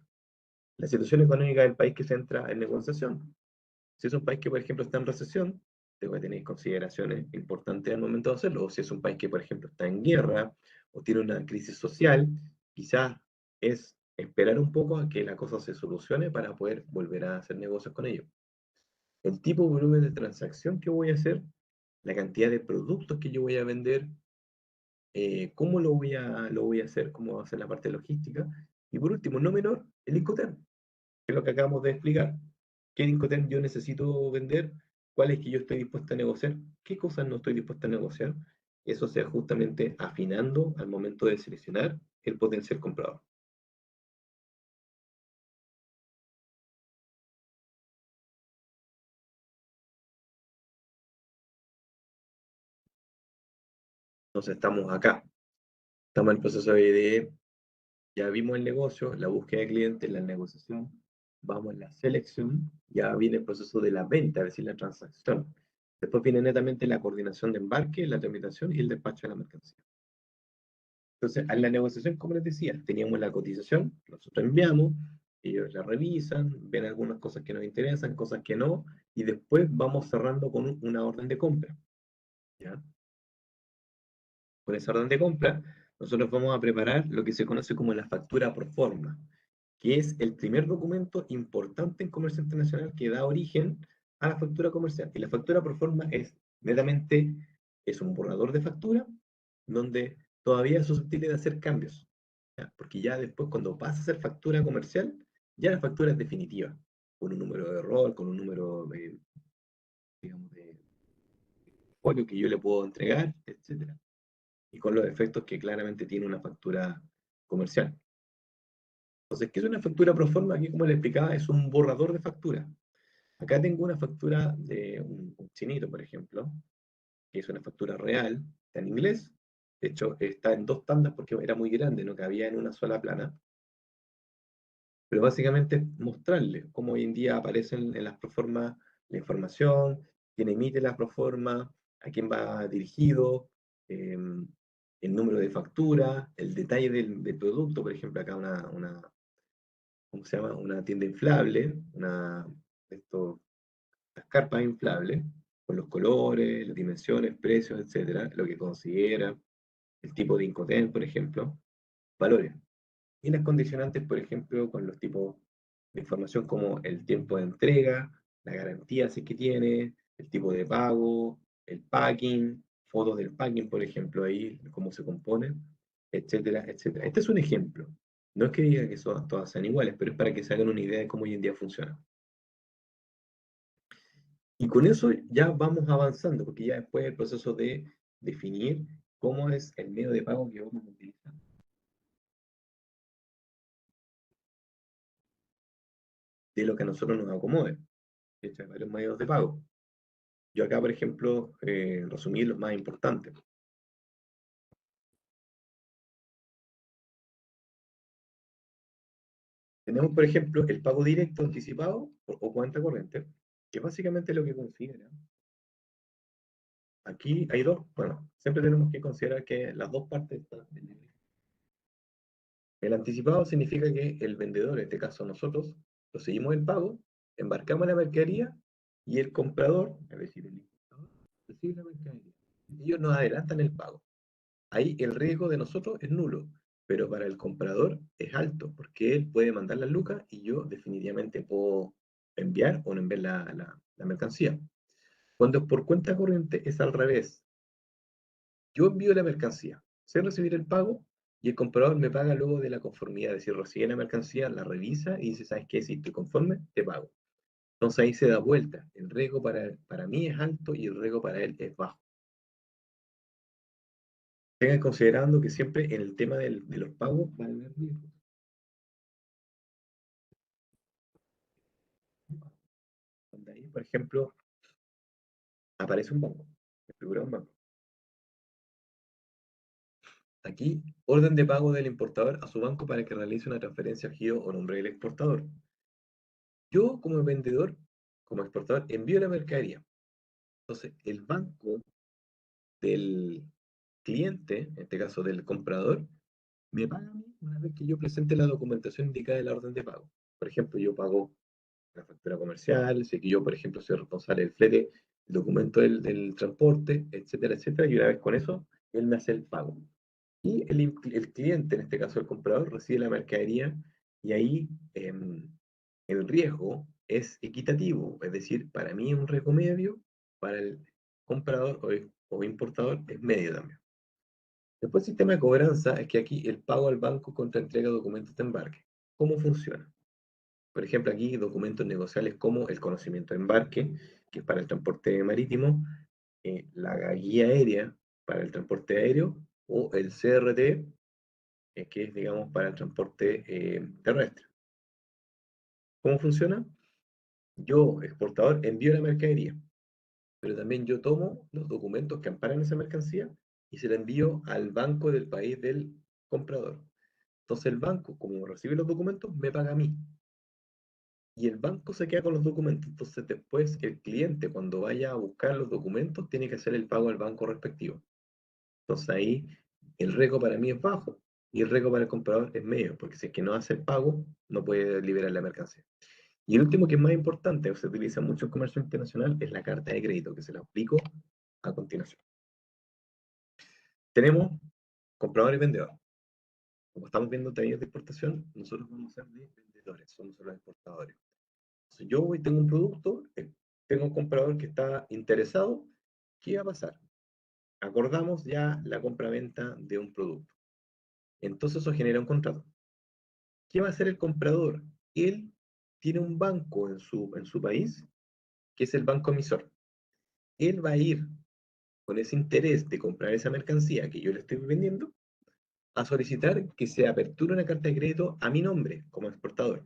La situación económica del país que se entra en negociación. Si es un país que, por ejemplo, está en recesión, tengo que tener consideraciones importantes al momento de hacerlo. O si es un país que, por ejemplo, está en guerra o tiene una crisis social, quizás es esperar un poco a que la cosa se solucione para poder volver a hacer negocios con ellos. El tipo de volumen de transacción que voy a hacer, la cantidad de productos que yo voy a vender, cómo lo voy a hacer, cómo va a ser la parte logística. Y por último, no menor, el Incoterm, que es lo que acabamos de explicar. ¿Qué Incoterm yo necesito vender? ¿Cuál es que yo estoy dispuesto a negociar? ¿Qué cosas no estoy dispuesto a negociar? Eso se va justamente afinando al momento de seleccionar el potencial comprador. Entonces estamos acá, estamos en el proceso de ya vimos el negocio, la búsqueda de clientes, la negociación, vamos a la selección, ya viene el proceso de la venta, es decir, la transacción. Después viene netamente la coordinación de embarque, la tramitación y el despacho de la mercancía. Entonces, en la negociación, como les decía, teníamos la cotización, nosotros enviamos, ellos la revisan, ven algunas cosas que nos interesan, cosas que no, y después vamos cerrando con una orden de compra. ¿Ya? Con esa orden de compra, nosotros vamos a preparar lo que se conoce como la factura pro forma, que es el primer documento importante en comercio internacional que da origen a la factura comercial. Y la factura pro forma es netamente, es un borrador de factura donde todavía es susceptible de hacer cambios, ¿ya? Porque ya después cuando pasa a ser factura comercial, ya la factura es definitiva, con un número de error, con un número de, digamos, de folio que yo le puedo entregar, etcétera, y con los efectos que claramente tiene una factura comercial. Entonces, ¿qué es una factura pro forma? Aquí, como le explicaba, es un borrador de factura. Acá tengo una factura de un chinito, por ejemplo, que es una factura real, está en inglés. De hecho, está en dos tandas porque era muy grande, no cabía en una sola plana. Pero básicamente es mostrarle cómo hoy en día aparecen en las proformas la información, quién emite la proforma, a quién va dirigido, eh, el número de factura, el detalle del producto. Por ejemplo, acá ¿cómo se llama? Una tienda inflable, esto, las carpas inflables. con los colores, las dimensiones, precios, etcétera, lo que considera, el tipo de Incoterm, por ejemplo, valores. Y las condicionantes, por ejemplo, con los tipos de información como el tiempo de entrega, la garantía si es que tiene, el tipo de pago, el packing, fotos del packing, por ejemplo, ahí, cómo se compone, etcétera, etcétera. Este es un ejemplo. No es que diga que todas sean iguales, pero es para que se hagan una idea de cómo hoy en día funciona. Y con eso ya vamos avanzando, porque ya después el proceso de definir cómo es el medio de pago que vamos a utilizar, de lo que a nosotros nos acomode. De hecho, hay varios medios de pago. Yo acá, por ejemplo, resumí los más importantes. Tenemos, por ejemplo, el pago directo anticipado o cuenta corriente, que básicamente es lo que considera. Aquí hay dos, bueno, siempre tenemos que considerar que las dos partes están vendibles. El anticipado significa que el vendedor, en este caso nosotros, recibimos el pago, embarcamos la mercadería y el comprador, es decir, el importador, recibe la mercadería. Ellos nos adelantan el pago. Ahí el riesgo de nosotros es nulo, pero para el comprador es alto, porque él puede mandar las lucas y yo definitivamente puedo enviar o no enviar la mercancía. Cuando es por cuenta corriente es al revés. Yo envío la mercancía, sé recibir el pago y el comprador me paga luego de la conformidad, es decir, recibe la mercancía, la revisa y dice, ¿sabes qué? Si estoy conforme, te pago. Entonces ahí se da vuelta. El riesgo para mí es alto y el riesgo para él es bajo. Tengan considerando que siempre en el tema de los pagos van a haber riesgos. Donde ahí, por ejemplo, aparece un banco, me figura un banco. Aquí, orden de pago del importador a su banco para que realice una transferencia al giro o nombre del exportador. Yo, como vendedor, como exportador, envío la mercadería. Entonces, el banco del cliente, en este caso del comprador, me paga a mí una vez que yo presente la documentación indicada de la orden de pago. Por ejemplo, yo pago la factura comercial, si que yo, por ejemplo, soy responsable del flete, el documento del transporte, etcétera, etcétera, y una vez con eso, él me hace el pago. Y el cliente, en este caso el comprador, recibe la mercadería y ahí el riesgo es equitativo, es decir, para mí es un riesgo medio, para el comprador o importador es medio también. Después el sistema de cobranza es que aquí el pago al banco contra entrega de documentos de embarque. ¿Cómo funciona? Por ejemplo, aquí documentos negociables como el conocimiento de embarque, que es para el transporte marítimo, la guía aérea para el transporte aéreo o el CRT, que es, digamos, para el transporte terrestre. ¿Cómo funciona? Yo, exportador, envío la mercadería, pero también yo tomo los documentos que amparan esa mercancía y se la envío al banco del país del comprador. Entonces el banco, como recibe los documentos, me paga a mí. Y el banco se queda con los documentos. Entonces después el cliente, cuando vaya a buscar los documentos, tiene que hacer el pago al banco respectivo. Entonces ahí el riesgo para mí es bajo y el riesgo para el comprador es medio, porque si es que no hace el pago, no puede liberar la mercancía. Y el último que es más importante, que se utiliza mucho en comercio internacional, es la carta de crédito, que se la explico a continuación. Tenemos comprador y vendedor. Como estamos viendo talleres de exportación, nosotros vamos a ser de vendedores, somos los exportadores. Si yo voy, tengo un producto, tengo un comprador que está interesado, ¿qué va a pasar? Acordamos ya la compra-venta de un producto. Entonces eso genera un contrato. ¿Qué va a hacer el comprador? Él tiene un banco en su país, que es el banco emisor. Él va a ir con ese interés de comprar esa mercancía que yo le estoy vendiendo a solicitar que se aperture una carta de crédito a mi nombre como exportador.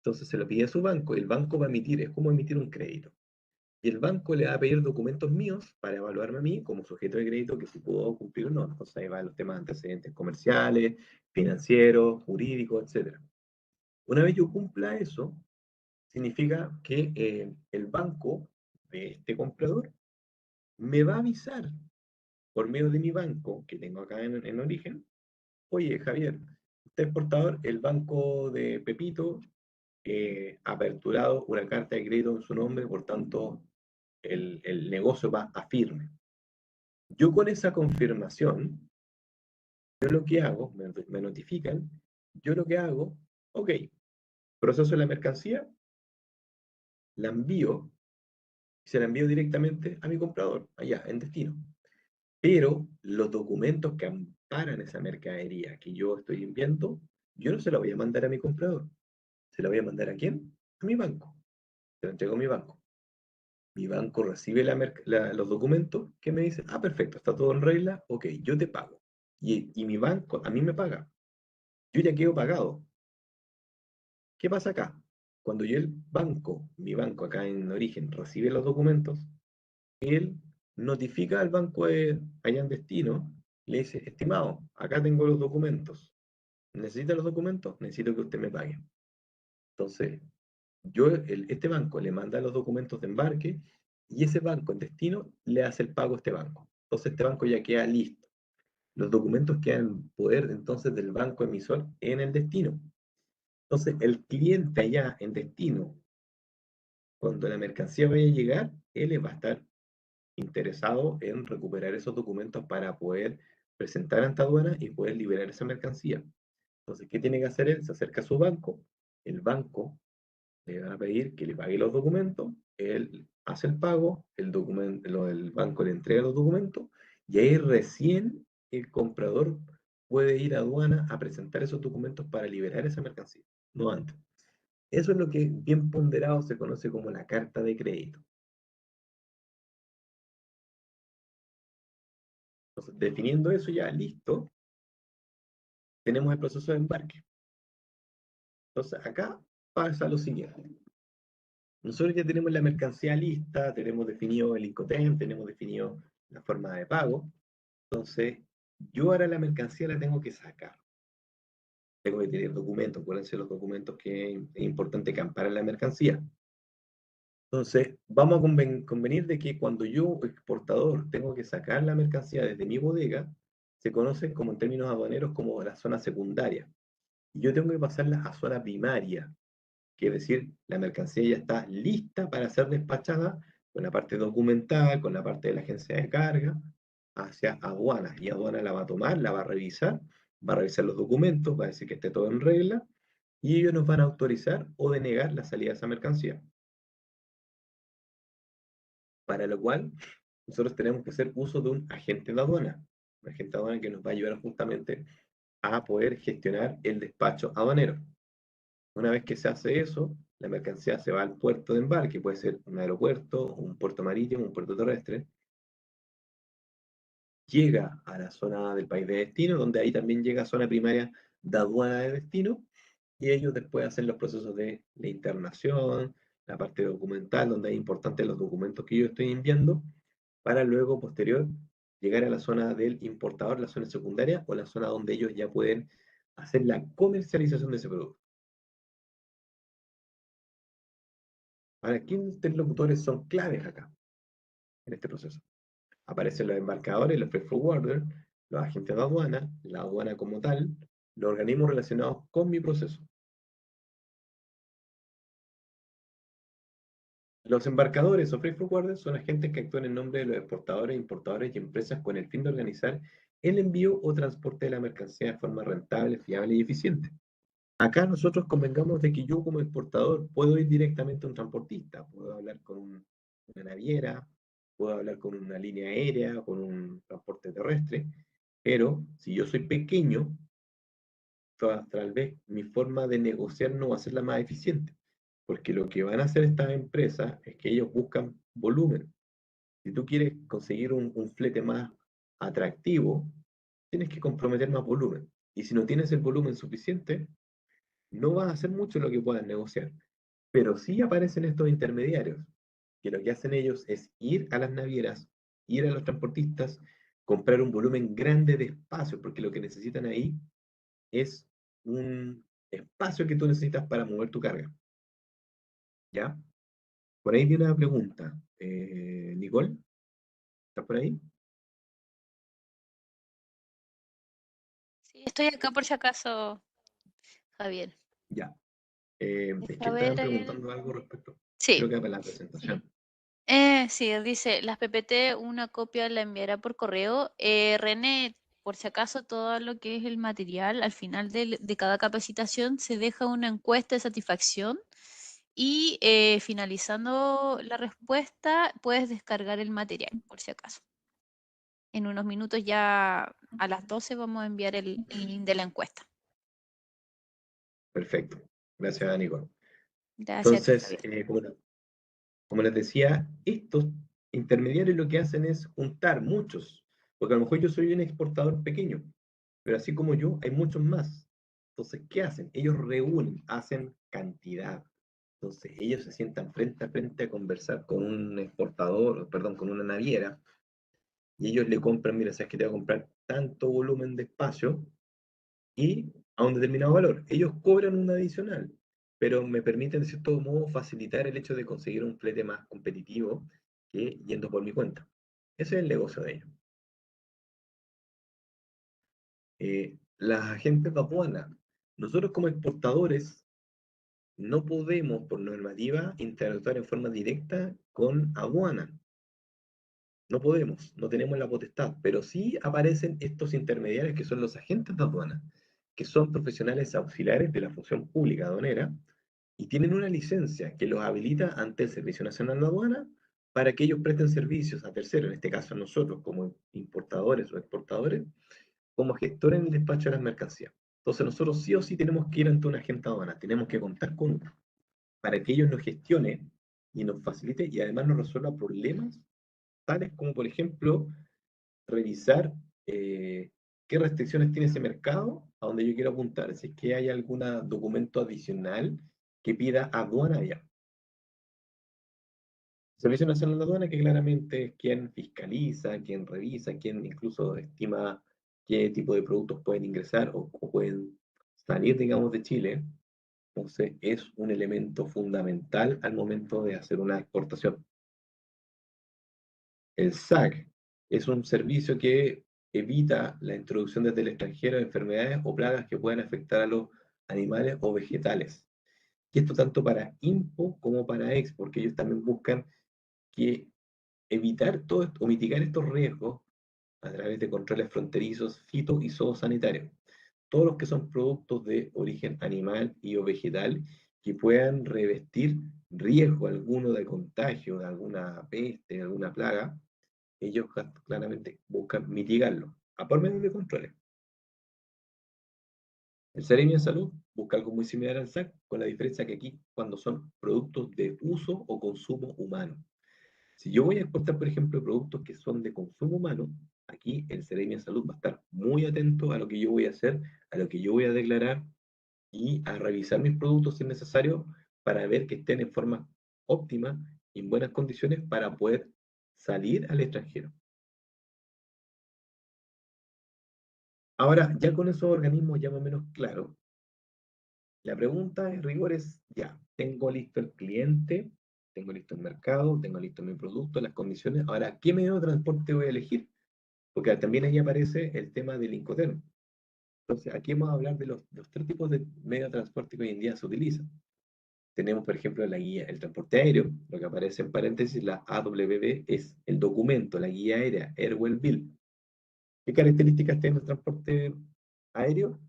Entonces se lo pide a su banco y el banco va a emitir, es como emitir un crédito. Y el banco le va a pedir documentos míos para evaluarme a mí como sujeto de crédito que si puedo cumplir o no. Entonces ahí van los temas de antecedentes comerciales, financieros, jurídicos, etcétera. Una vez yo cumpla eso, significa que el banco de este comprador me va a avisar por medio de mi banco que tengo acá en origen. Oye, Javier, usted exportador, el banco de Pepito ha aperturado una carta de crédito en su nombre, por tanto, el negocio va a firme. Yo con esa confirmación, yo lo que hago, me notifican, yo lo que hago, ok, proceso la mercancía, la envío, y se la envío directamente a mi comprador, allá, en destino. Pero los documentos que amparan esa mercadería que yo estoy enviando, yo no se la voy a mandar a mi comprador. ¿Se la voy a mandar a quién? A mi banco. Se la entrego a mi banco. Mi banco recibe los documentos que me dice, ah, perfecto, está todo en regla, ok, yo te pago. Y mi banco a mí me paga. Yo ya quedo pagado. ¿Qué pasa acá? Cuando yo el banco, mi banco acá en origen, recibe los documentos, él notifica al banco allá en destino, le dice, estimado, acá tengo los documentos. ¿Necesita los documentos? Necesito que usted me pague. Entonces, este banco le manda los documentos de embarque y ese banco en destino le hace el pago a este banco. Entonces, este banco ya queda listo. Los documentos quedan en poder entonces del banco emisor en el destino. Entonces, el cliente allá en destino, cuando la mercancía vaya a llegar, él va a estar interesado en recuperar esos documentos para poder presentar ante aduana y poder liberar esa mercancía. Entonces, ¿qué tiene que hacer él? Se acerca a su banco, el banco le van a pedir que le pague los documentos, él hace el pago, el banco le entrega los documentos y ahí recién el comprador puede ir a aduana a presentar esos documentos para liberar esa mercancía, no antes. Eso es lo que bien ponderado se conoce como la carta de crédito. Entonces, definiendo eso ya listo, tenemos el proceso de embarque. Entonces, acá pasa lo siguiente. Nosotros ya tenemos la mercancía lista, tenemos definido el Incoterm, tenemos definido la forma de pago. Entonces, yo ahora la mercancía la tengo que sacar. Tengo que tener documentos, acuérdense los documentos que es importante que amparen la mercancía. Entonces, vamos a convenir de que cuando yo, exportador, tengo que sacar la mercancía desde mi bodega, se conoce como en términos aduaneros como la zona secundaria. Y yo tengo que pasarla a zona primaria, quiere decir, la mercancía ya está lista para ser despachada con la parte documental, con la parte de la agencia de carga, hacia aduana. Y aduana la va a tomar, la va a revisar los documentos, va a decir que esté todo en regla, y ellos nos van a autorizar o denegar la salida de esa mercancía. Para lo cual, nosotros tenemos que hacer uso de un agente de aduana. Un agente de aduana que nos va a ayudar justamente a poder gestionar el despacho aduanero. Una vez que se hace eso, la mercancía se va al puerto de embarque, puede ser un aeropuerto, un puerto marítimo, un puerto terrestre, llega a la zona del país de destino, donde ahí también llega a zona primaria de aduana de destino, y ellos después hacen los procesos de la internación, la parte documental, donde es importante los documentos que yo estoy enviando, para luego, posterior, llegar a la zona del importador, la zona secundaria, o la zona donde ellos ya pueden hacer la comercialización de ese producto. Ahora, ¿qué interlocutores son claves acá, en este proceso? Aparecen los embarcadores, los freight forwarders, los agentes de aduana, la aduana como tal, los organismos relacionados con mi proceso. Los embarcadores o freight forwarders son agentes que actúan en nombre de los exportadores, importadores y empresas con el fin de organizar el envío o transporte de la mercancía de forma rentable, fiable y eficiente. Acá nosotros convengamos de que yo como exportador puedo ir directamente a un transportista, puedo hablar con una naviera, puedo hablar con una línea aérea, con un transporte terrestre, pero si yo soy pequeño, tal vez mi forma de negociar no va a ser la más eficiente, porque lo que van a hacer estas empresas es que ellos buscan volumen. Si tú quieres conseguir un flete más atractivo, tienes que comprometer más volumen. Y si no tienes el volumen suficiente, no vas a hacer mucho lo que puedas negociar. Pero sí aparecen estos intermediarios, que lo que hacen ellos es ir a las navieras, ir a los transportistas, comprar un volumen grande de espacio, porque lo que necesitan ahí es un espacio que tú necesitas para mover tu carga. ¿Ya? Por ahí viene una pregunta. Nicole, ¿estás por ahí? Sí, estoy acá por si acaso, Javier. Ya. Es que Deja estaban ver. preguntando algo respecto, Sí, creo que para la presentación. Sí, dice, las PPT, una copia la enviará por correo. René, por si acaso, todo lo que es el material, al final de cada capacitación se deja una encuesta de satisfacción y finalizando la respuesta puedes descargar el material, por si acaso. En unos minutos ya a las 12 vamos a enviar el link de la encuesta. Perfecto. Gracias, Nicole. Gracias a ti, Entonces, Javier. como les decía, estos intermediarios lo que hacen es juntar muchos, porque a lo mejor yo soy un exportador pequeño, pero así como yo, hay muchos más. Entonces, ¿qué hacen? Ellos reúnen, hacen cantidad. Entonces, ellos se sientan frente a frente a conversar con un exportador, perdón, con una naviera, y ellos le compran, mira, sabes que te voy a comprar tanto volumen de espacio y a un determinado valor. Ellos cobran un adicional, pero me permiten de cierto modo facilitar el hecho de conseguir un flete más competitivo que yendo por mi cuenta. Ese es el negocio de ellos. Las agentes de aduana. Nosotros como exportadores no podemos, por normativa, interactuar en forma directa con aduana. No podemos, no tenemos la potestad, pero sí aparecen estos intermediarios que son los agentes de aduana, que son profesionales auxiliares de la función pública aduanera y tienen una licencia que los habilita ante el Servicio Nacional de Aduana para que ellos presten servicios a terceros, en este caso a nosotros como importadores o exportadores, como gestores en el despacho de las mercancías. Entonces nosotros sí o sí tenemos que ir ante un agente de aduana, tenemos que contar con uno para que ellos nos gestione y nos facilite y además nos resuelva problemas tales como, por ejemplo, revisar qué restricciones tiene ese mercado a donde yo quiero apuntar, si es que hay algún documento adicional que pida aduana allá. Servicio Nacional de Aduana, que claramente es quien fiscaliza, quien revisa, quien incluso estima qué tipo de productos pueden ingresar o pueden salir, digamos, de Chile. Entonces, es un elemento fundamental al momento de hacer una exportación. El SAC es un servicio que evita la introducción desde el extranjero de enfermedades o plagas que puedan afectar a los animales o vegetales. Y esto tanto para IMPO como para EX, porque ellos también buscan que evitar todo esto, o mitigar estos riesgos a través de controles fronterizos, fito y zoosanitarios. Todos los que son productos de origen animal y o vegetal que puedan revestir riesgo alguno de contagio, de alguna peste, de alguna plaga, ellos claramente buscan mitigarlo a por medio de controles. El Seremi de Salud busca algo muy similar al SAC, con la diferencia que aquí, cuando son productos de uso o consumo humano. Si yo voy a exportar, por ejemplo, productos que son de consumo humano, aquí el Seremi de Salud va a estar muy atento a lo que yo voy a hacer, a lo que yo voy a declarar y a revisar mis productos si es necesario para ver que estén en forma óptima y en buenas condiciones para poder salir al extranjero. Ahora, ya con esos organismos ya más o menos claros, la pregunta en rigor es, ya, tengo listo el cliente, tengo listo el mercado, tengo listo mi producto, las condiciones, ahora, ¿qué medio de transporte voy a elegir? Porque también ahí aparece el tema del Incoterm. Entonces, aquí vamos a hablar de los tres tipos de medio de transporte que hoy en día se utilizan. Tenemos, por ejemplo, la guía, el transporte aéreo, lo que aparece en paréntesis, la AWB, es el documento, la guía aérea, Airwell Bill. ¿Qué características tiene el transporte aéreo?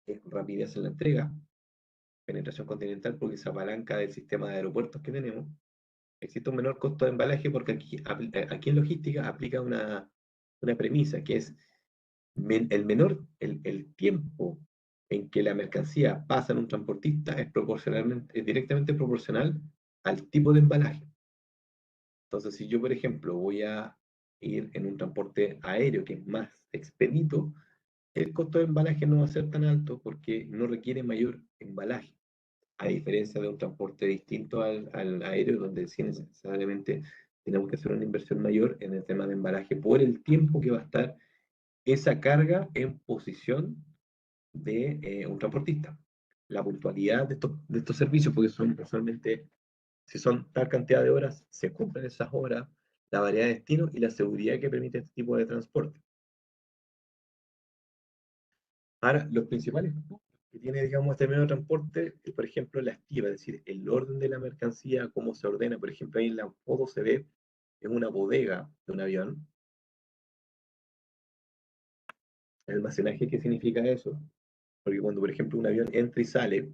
Es rapidez en la entrega, penetración continental porque se apalanca del sistema de aeropuertos que tenemos. Existe un menor costo de embalaje porque aquí en logística aplica una premisa que es el tiempo en que la mercancía pasa en un transportista es directamente proporcional al tipo de embalaje. Entonces, si yo, por ejemplo, voy a ir en un transporte aéreo que es más expedito, el costo de embalaje no va a ser tan alto porque no requiere mayor embalaje, a diferencia de un transporte distinto al aéreo, donde sí necesariamente tenemos que hacer una inversión mayor en el tema de embalaje por el tiempo que va a estar esa carga en posición de un transportista. La puntualidad de estos servicios, porque son usualmente, si son tal cantidad de horas, se cumplen esas horas, la variedad de destino y la seguridad que permite este tipo de transporte. Ahora, los principales que tiene, digamos, este medio de transporte, es, por ejemplo, la estiba, es decir, el orden de la mercancía, cómo se ordena. Por ejemplo, ahí en la foto se ve en una bodega de un avión. El almacenaje, ¿qué significa eso? Porque cuando, por ejemplo, un avión entra y sale,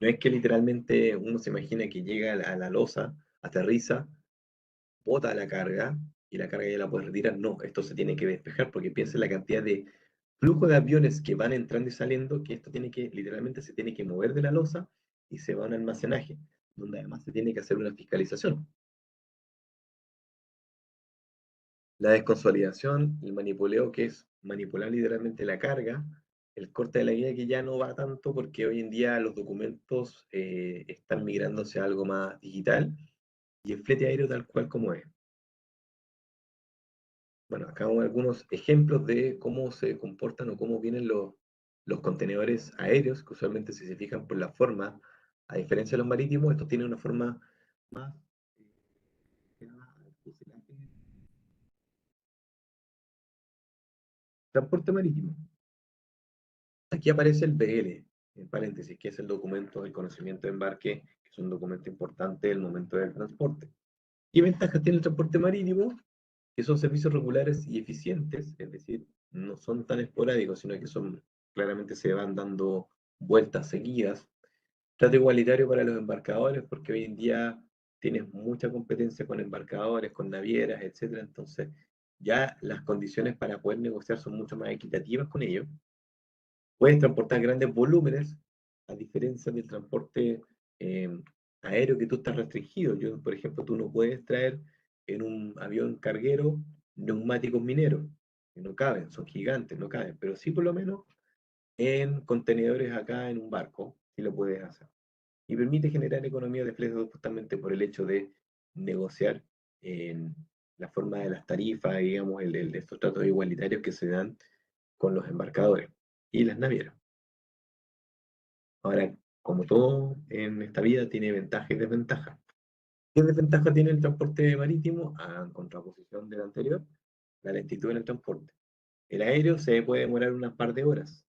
no es que literalmente uno se imagina que llega a la losa, aterriza, bota la carga y la carga ya la puede retirar. No, esto se tiene que despejar porque piensa en la cantidad de flujo de aviones que van entrando y saliendo, que esto tiene que, literalmente se tiene que mover de la losa y se va a un almacenaje, donde además se tiene que hacer una fiscalización. La desconsolidación, el manipuleo, que es manipular literalmente la carga, el corte de la guía que ya no va tanto porque hoy en día los documentos están migrando hacia algo más digital y el flete aéreo tal cual como es. Bueno, acá hay algunos ejemplos de cómo se comportan o cómo vienen los contenedores aéreos, que usualmente si se fijan por la forma, a diferencia de los marítimos, estos tienen una forma más pegada al fuselaje. Transporte marítimo. Aquí aparece el BL, en paréntesis, que es el documento del conocimiento de embarque, que es un documento importante del momento del transporte. ¿Qué ventajas tiene el transporte marítimo? Que son servicios regulares y eficientes, es decir, no son tan esporádicos, sino que son, claramente se van dando vueltas seguidas. Trato igualitario para los embarcadores, porque hoy en día tienes mucha competencia con embarcadores, con navieras, etcétera. Entonces, ya las condiciones para poder negociar son mucho más equitativas con ellos. Puedes transportar grandes volúmenes, a diferencia del transporte eh, aéreo que tú estás restringido. Yo, por ejemplo, tú no puedes traer en un avión carguero neumáticos mineros, que no caben, son gigantes, no caben, pero sí por lo menos en contenedores acá en un barco, sí lo puedes hacer. Y permite generar economía de fletes justamente por el hecho de negociar en la forma de las tarifas, digamos, estos tratos igualitarios que se dan con los embarcadores y las navieras. Ahora, como todo en esta vida, tiene ventajas y desventajas. ¿Qué desventaja tiene el transporte marítimo? En contraposición del anterior, la lentitud en el transporte. El aéreo se puede demorar unas par de horas.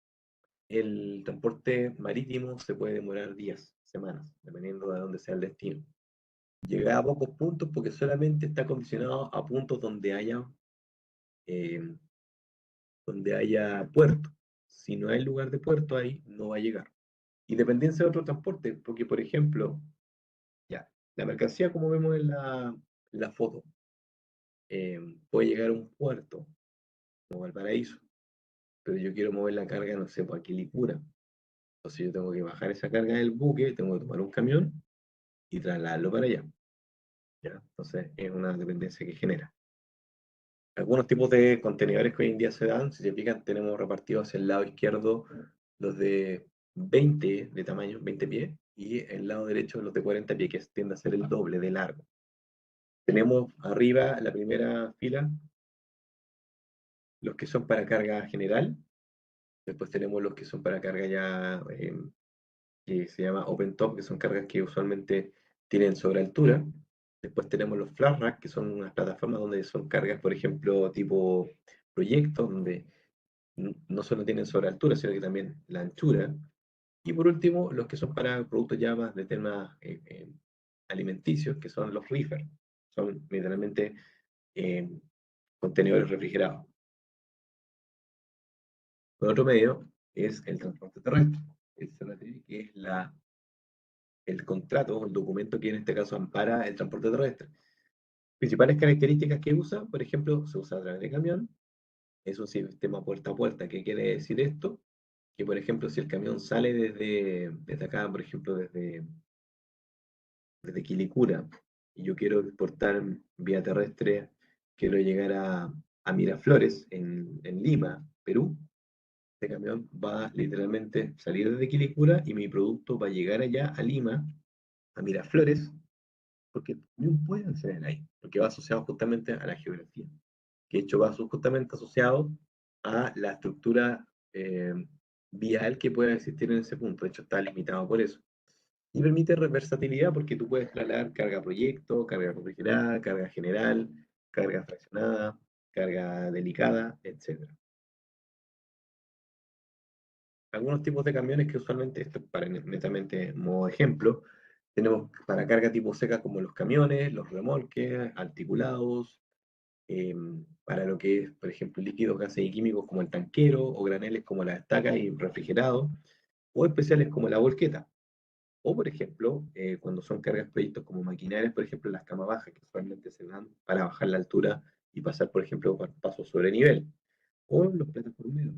El transporte marítimo se puede demorar días, semanas, dependiendo de dónde sea el destino. Llega a pocos puntos porque solamente está condicionado a puntos eh, donde haya puerto. Si no hay lugar de puerto ahí, no va a llegar. Y dependencia de otro transporte, porque por ejemplo, ya, la mercancía, como vemos en la foto, puede llegar a un puerto como Valparaíso, pero yo quiero mover la carga, no sé, por aquí Quilicura. Entonces yo tengo que bajar esa carga del buque, tengo que tomar un camión y trasladarlo para allá. ¿Ya? Entonces es una dependencia que genera. Algunos tipos de contenedores que hoy en día se dan, si se fijan, tenemos repartidos hacia el lado izquierdo los de 20 de tamaño, 20 pies, y el lado derecho los de 40 pies, que tiende a ser el doble de largo. Tenemos arriba la primera fila, los que son para carga general. Después tenemos los que son para carga ya, que se llama open top, que son cargas que usualmente tienen sobre altura. Después tenemos los flash rack, que son unas plataformas donde son cargas, por ejemplo, tipo proyectos, donde no solo tienen sobre altura, sino que también la anchura. Y por último, los que son para productos ya más de temas alimenticios, que son los reefer. Son literalmente eh, contenedores refrigerados. Por otro medio es el transporte terrestre, el CRT, que es el contrato, el documento que en este caso ampara el transporte terrestre. Principales características que usa, por ejemplo, se usa a través de camión, es un sistema puerta a puerta. ¿Qué quiere decir esto? Que, por ejemplo, si el camión sale desde acá, por ejemplo, desde Quilicura, y yo quiero exportar vía terrestre, quiero llegar a Miraflores, en Lima, Perú, este camión va literalmente a salir desde Quilicura y mi producto va a llegar allá a Lima, a Miraflores, porque no pueden ser ahí, porque va asociado justamente a la geografía, que de hecho va justamente asociado a la estructura eh, vial que pueda existir en ese punto, de hecho está limitado por eso. Y permite versatilidad porque tú puedes trasladar carga proyecto, carga refrigerada, carga general, carga fraccionada, carga delicada, etc. algunos tipos de camiones que usualmente, esto es para netamente modo ejemplo, tenemos para carga tipo seca como los camiones, los remolques, articulados, para lo que es, por ejemplo, líquidos, gases y químicos como el tanquero, o graneles como la estaca y refrigerado, o especiales como la volqueta. O, por ejemplo, cuando son cargas proyectos como maquinarias, por ejemplo, las camas bajas, que usualmente se dan para bajar la altura y pasar, por ejemplo, por pasos sobre nivel. O los plataformeros,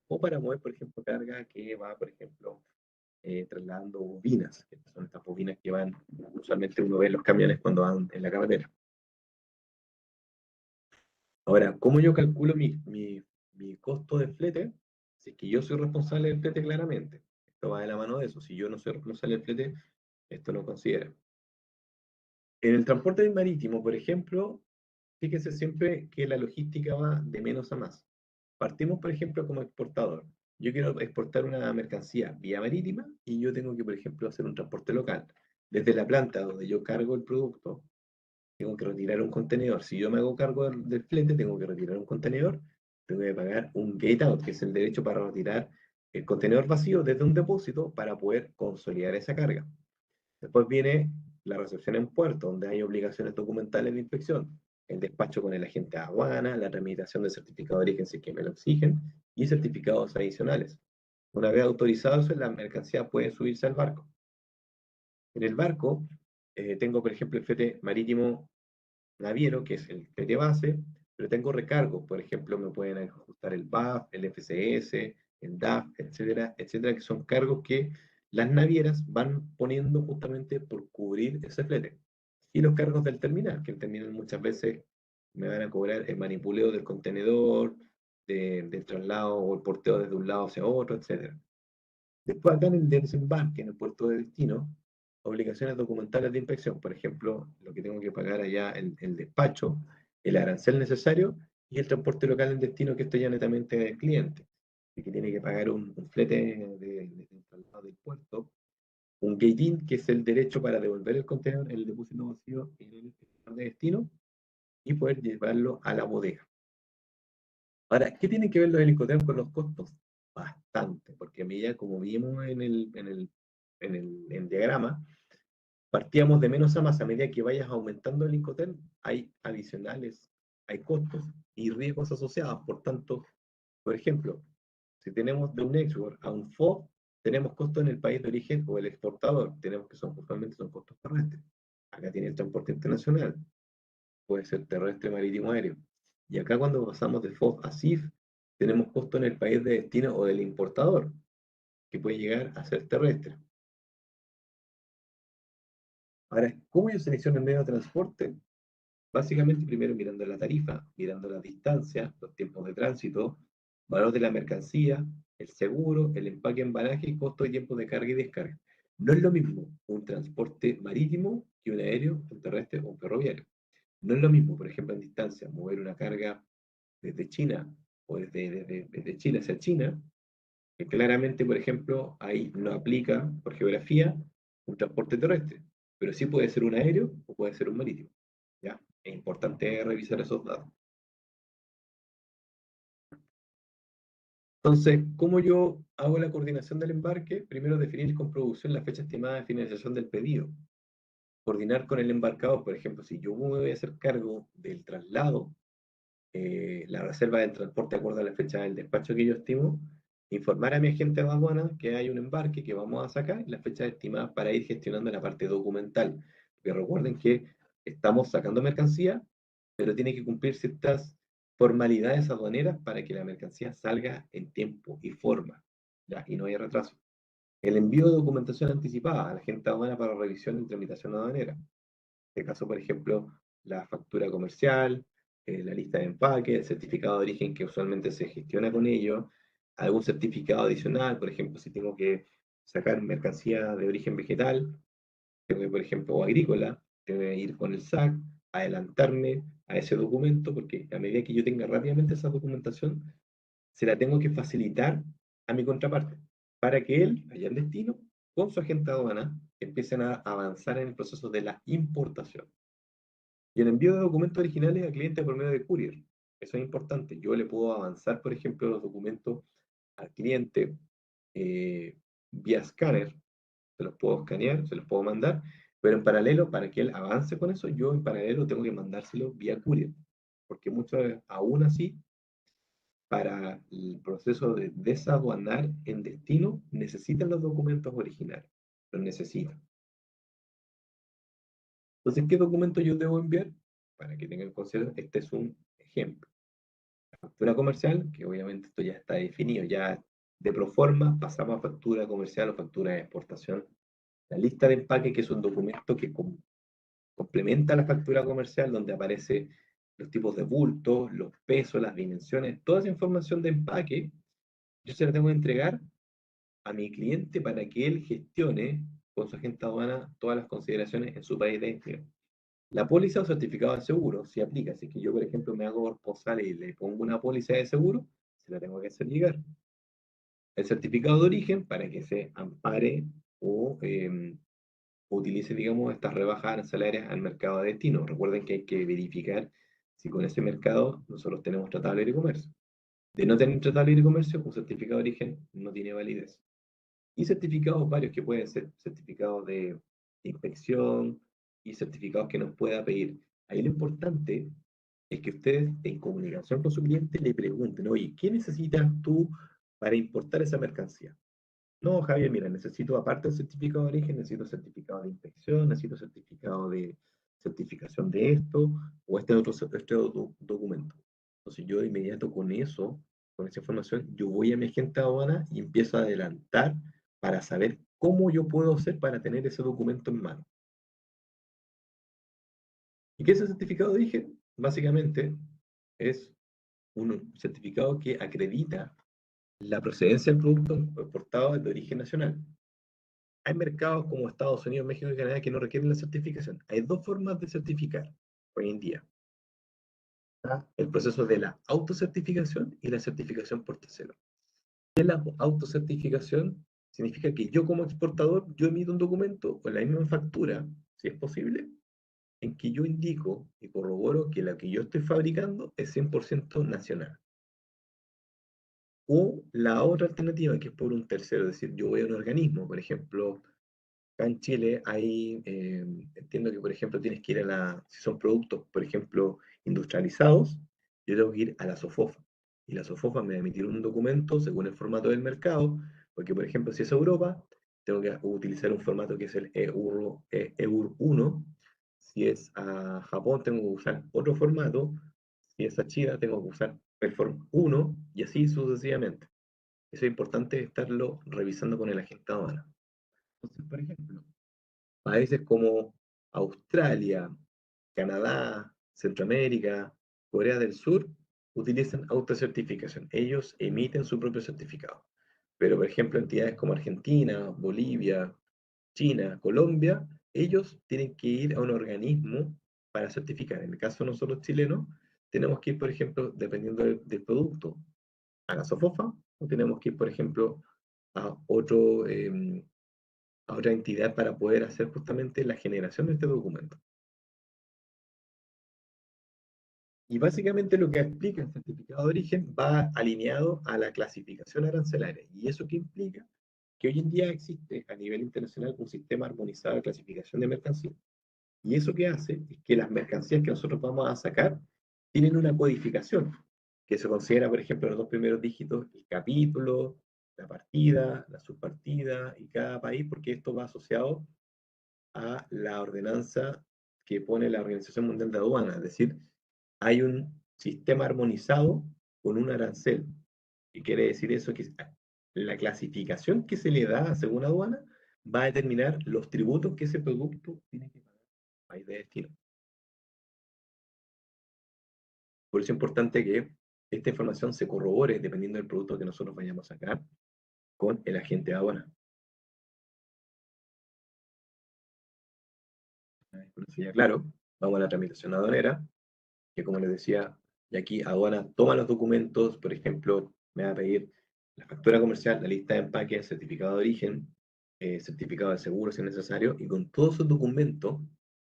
o para mover, por ejemplo, carga que va, por ejemplo, trasladando bobinas, que son estas bobinas que van, usualmente uno ve en los camiones cuando van en la carretera. Ahora, ¿cómo yo calculo mi costo de flete? Si es que yo soy responsable del flete, claramente. Esto va de la mano de eso. Si yo no soy responsable del flete, esto no considera. En el transporte marítimo, por ejemplo, fíjense siempre que la logística va de menos a más. Partimos, por ejemplo, como exportador. Yo quiero exportar una mercancía vía marítima y yo tengo que, por ejemplo, hacer un transporte local. Desde la planta donde yo cargo el producto, tengo que retirar un contenedor. Si yo me hago cargo del flete, tengo que retirar un contenedor, tengo que pagar un gate out, que es el derecho para retirar el contenedor vacío desde un depósito para poder consolidar esa carga. Después viene la recepción en puerto, donde hay obligaciones documentales de inspección, el despacho con el agente de aduana, la tramitación de certificado de origen si es que me lo exigen, y certificados adicionales. Una vez autorizado eso, la mercancía puede subirse al barco. En el barco tengo, por ejemplo, el flete marítimo naviero, que es el flete base, pero tengo recargos, por ejemplo, me pueden ajustar el BAF, el FCS, el DAF, etcétera, etcétera, que son cargos que las navieras van poniendo justamente por cubrir ese flete. Y los cargos del terminal, que el terminal muchas veces me van a cobrar el manipuleo del contenedor, del traslado o el porteo desde un lado hacia otro, etcétera. Después acá en el desembarque, en el puerto de destino, obligaciones documentales de inspección, por ejemplo, lo que tengo que pagar allá, el despacho, el arancel necesario y el transporte local en destino, que esto ya netamente del cliente, y que tiene que pagar un flete de traslado del puerto, un gate-in, que es el derecho para devolver el contenedor, el depósito vacío en el lugar de destino y poder llevarlo a la bodega. Ahora, ¿qué tienen que ver los helicópteros con los costos? Bastante, porque a medida, como vimos en el diagrama, partíamos de menos a más. A medida que vayas aumentando el Incoterm, hay adicionales, hay costos y riesgos asociados. Por tanto, por ejemplo, si tenemos de un export a un FOB, tenemos costos en el país de origen o el exportador. Tenemos que usualmente son costos terrestres. Acá tiene el transporte internacional, puede ser terrestre, marítimo, aéreo. Y acá cuando pasamos de FOB a CIF, tenemos costo en el país de destino o del importador, que puede llegar a ser terrestre. Ahora, ¿cómo yo selecciono el medio de transporte? Básicamente, primero mirando la tarifa, mirando la distancia, los tiempos de tránsito, valor de la mercancía, el seguro, el empaque, embalaje, costo y tiempo de carga y descarga. No es lo mismo un transporte marítimo que un aéreo, un terrestre o un ferroviario. No es lo mismo, por ejemplo, en distancia, mover una carga desde China o desde Chile hacia China, que claramente, por ejemplo, ahí no aplica por geografía un transporte terrestre, pero sí puede ser un aéreo o puede ser un marítimo. ¿Ya? Es importante revisar esos datos. Entonces, ¿cómo yo hago la coordinación del embarque? Primero, definir con producción la fecha estimada de finalización del pedido. Coordinar con el embarcador, por ejemplo, si yo me voy a hacer cargo del traslado, la reserva del transporte de acuerdo a la fecha del despacho que yo estimo, informar a mi agente de aduana que hay un embarque que vamos a sacar y las fechas estimadas para ir gestionando la parte documental. Porque recuerden que estamos sacando mercancía, pero tiene que cumplir ciertas formalidades aduaneras para que la mercancía salga en tiempo y forma, ¿ya? Y no haya retraso. El envío de documentación anticipada a la agente de aduana para revisión y tramitación aduanera. En este caso, por ejemplo, la factura comercial, la lista de empaque, el certificado de origen que usualmente se gestiona con ello, algún certificado adicional, por ejemplo, si tengo que sacar mercancía de origen vegetal, tengo que, por ejemplo, o agrícola, tengo que ir con el SAC, adelantarme a ese documento, porque a medida que yo tenga rápidamente esa documentación, se la tengo que facilitar a mi contraparte, para que él, allá en destino, con su agente de aduana, empiecen a avanzar en el proceso de la importación. Y el envío de documentos originales al cliente por medio de courier. Eso es importante. Yo le puedo avanzar, por ejemplo, los documentos al cliente vía escáner, se los puedo escanear, se los puedo mandar, pero en paralelo, para que él avance con eso, yo en paralelo tengo que mandárselo vía courier, porque muchas veces, aún así, para el proceso de desaduanar en destino, necesitan los documentos originales, los necesitan. Entonces, ¿qué documento yo debo enviar? Para que tengan en consideración, este es un ejemplo. La factura comercial, que obviamente esto ya está definido, ya de proforma pasamos a factura comercial o factura de exportación. La lista de empaque, que es un documento que complementa la factura comercial, donde aparece los tipos de bultos, los pesos, las dimensiones, toda esa información de empaque, yo se la tengo que entregar a mi cliente para que él gestione con su agente aduana todas las consideraciones en su país de destino. La póliza o certificado de seguro, si aplica, si es que yo, por ejemplo, me hago responsable y le pongo una póliza de seguro, se la tengo que hacer llegar. El certificado de origen, para que se ampare o utilice, digamos, estas rebajas arancelarias al mercado de destino. Recuerden que hay que verificar si con ese mercado nosotros tenemos tratado de libre comercio. De no tener tratado de libre comercio, un certificado de origen no tiene validez. Y certificados varios que pueden ser certificados de inspección y certificados que nos pueda pedir. Ahí lo importante es que ustedes en comunicación con su cliente le pregunten, oye, ¿qué necesitas tú para importar esa mercancía? No, Javier, mira, necesito aparte del certificado de origen, necesito certificado de inspección, necesito certificado de certificación de esto, o este otro documento. Entonces yo de inmediato con eso, con esa información, yo voy a mi agente de aduana y empiezo a adelantar para saber cómo yo puedo hacer para tener ese documento en mano. ¿Y qué es el certificado de origen? Básicamente es un certificado que acredita la procedencia del producto exportado de origen nacional. Hay mercados como Estados Unidos, México y Canadá que no requieren la certificación. Hay dos formas de certificar hoy en día. Está el proceso de la autocertificación y la certificación por tercero. ¿Qué es la autocertificación? Significa que yo como exportador, yo emito un documento con la misma factura, si es posible, en que yo indico y corroboro que la que yo estoy fabricando es 100% nacional. O la otra alternativa, que es por un tercero, es decir, yo voy a un organismo, por ejemplo, acá en Chile hay, entiendo que por ejemplo tienes que ir si son productos, por ejemplo, industrializados, yo tengo que ir a la SOFOFA. Y la SOFOFA me va a emitir un documento según el formato del mercado, porque por ejemplo si es Europa, tengo que utilizar un formato que es el EUR 1. Si es a Japón, tengo que usar otro formato. Si es a China, tengo que usar el Form 1 y así sucesivamente. Eso es importante estarlo revisando con el agente aduana. Entonces, por ejemplo, países como Australia, Canadá, Centroamérica, Corea del Sur utilizan autocertificación. Ellos emiten su propio certificado. Pero, por ejemplo, entidades como Argentina, Bolivia, China, Colombia, ellos tienen que ir a un organismo para certificar. En el caso de nosotros chilenos, tenemos que ir, por ejemplo, dependiendo del producto, a la SOFOFA, o tenemos que ir, por ejemplo, a a otra entidad para poder hacer justamente la generación de este documento. Y básicamente lo que explica el certificado de origen va alineado a la clasificación arancelaria. ¿Y eso qué implica? Que hoy en día existe a nivel internacional un sistema armonizado de clasificación de mercancías. Y eso que hace es que las mercancías que nosotros vamos a sacar tienen una codificación, que se considera, por ejemplo, los dos primeros dígitos, el capítulo, la partida, la subpartida y cada país, porque esto va asociado a la ordenanza que pone la Organización Mundial de Aduanas, es decir, hay un sistema armonizado con un arancel. ¿Qué quiere decir eso? Que la clasificación que se le da según aduana va a determinar los tributos que ese producto tiene que pagar al país de destino. Por eso es importante que esta información se corrobore dependiendo del producto que nosotros vayamos a sacar con el agente de aduana. Por eso ya claro, vamos a la tramitación aduanera, que como les decía, y aquí aduana toma los documentos, por ejemplo, me va a pedir la factura comercial, la lista de empaque, el certificado de origen, certificado de seguro si es necesario, y con todos esos documentos,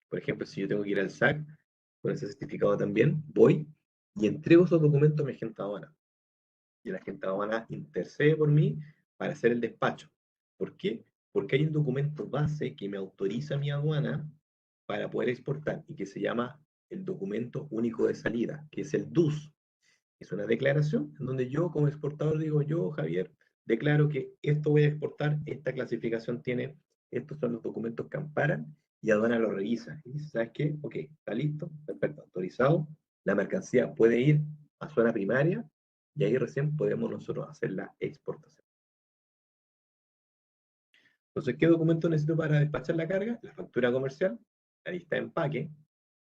por ejemplo, si yo tengo que ir al SAC, con ese certificado también, voy y entrego esos documentos a mi agente aduana. y el agente de aduana intercede por mí para hacer el despacho. ¿Por qué? Porque hay un documento base que me autoriza a mi aduana para poder exportar y que se llama el documento único de salida, que es el DUS. Es una declaración en donde yo como exportador digo, yo, Javier, declaro que esto voy a exportar, esta clasificación tiene, estos son los documentos que amparan, y aduana lo revisa. Y dice, ¿sabes qué? Ok, está listo, perfecto, autorizado, la mercancía puede ir a zona primaria, y ahí recién podemos nosotros hacer la exportación. Entonces, ¿qué documento necesito para despachar la carga? La factura comercial, la lista de empaque,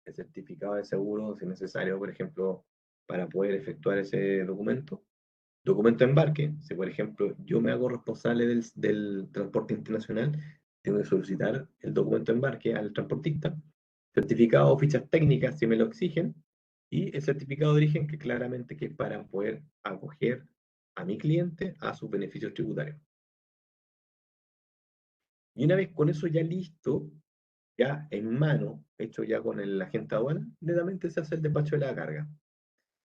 el certificado de seguro, si necesario, por ejemplo, para poder efectuar ese documento. Documento de embarque, si por ejemplo yo me hago responsable del transporte internacional, tengo que solicitar el documento de embarque al transportista, certificado o fichas técnicas si me lo exigen, y el certificado de origen que claramente que es para poder acoger a mi cliente a sus beneficios tributarios. Y una vez con eso ya listo, ya en mano, hecho ya con el agente de aduana, inmediatamente se hace el despacho de la carga.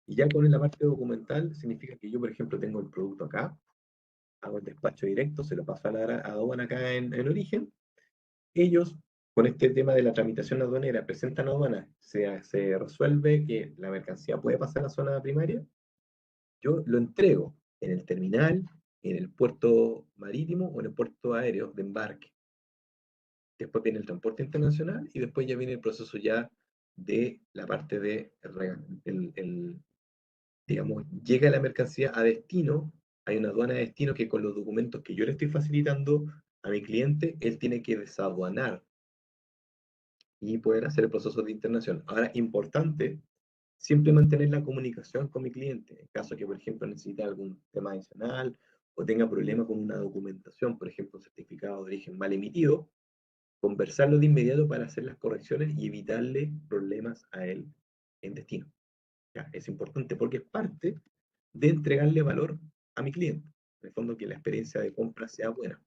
Y ya con la parte documental significa que yo, por ejemplo, tengo el producto acá, hago el despacho directo, se lo paso a la aduana acá en origen. Ellos, con este tema de la tramitación aduanera, presentan a aduana, se resuelve que la mercancía puede pasar a la zona primaria, yo lo entrego en el terminal, en el puerto marítimo o en el puerto aéreo de embarque. Después viene el transporte internacional y después ya viene el proceso ya de la parte de, digamos, llega la mercancía a destino, hay una aduana de destino que con los documentos que yo le estoy facilitando a mi cliente, él tiene que desaduanar y poder hacer el proceso de internación. Ahora, importante, siempre mantener la comunicación con mi cliente, en caso que, por ejemplo, necesite algún tema adicional o tenga problemas con una documentación, por ejemplo, un certificado de origen mal emitido, conversarlo de inmediato para hacer las correcciones y evitarle problemas a él en destino. ¿Ya? Es importante porque es parte de entregarle valor a mi cliente. En el fondo, que la experiencia de compra sea buena.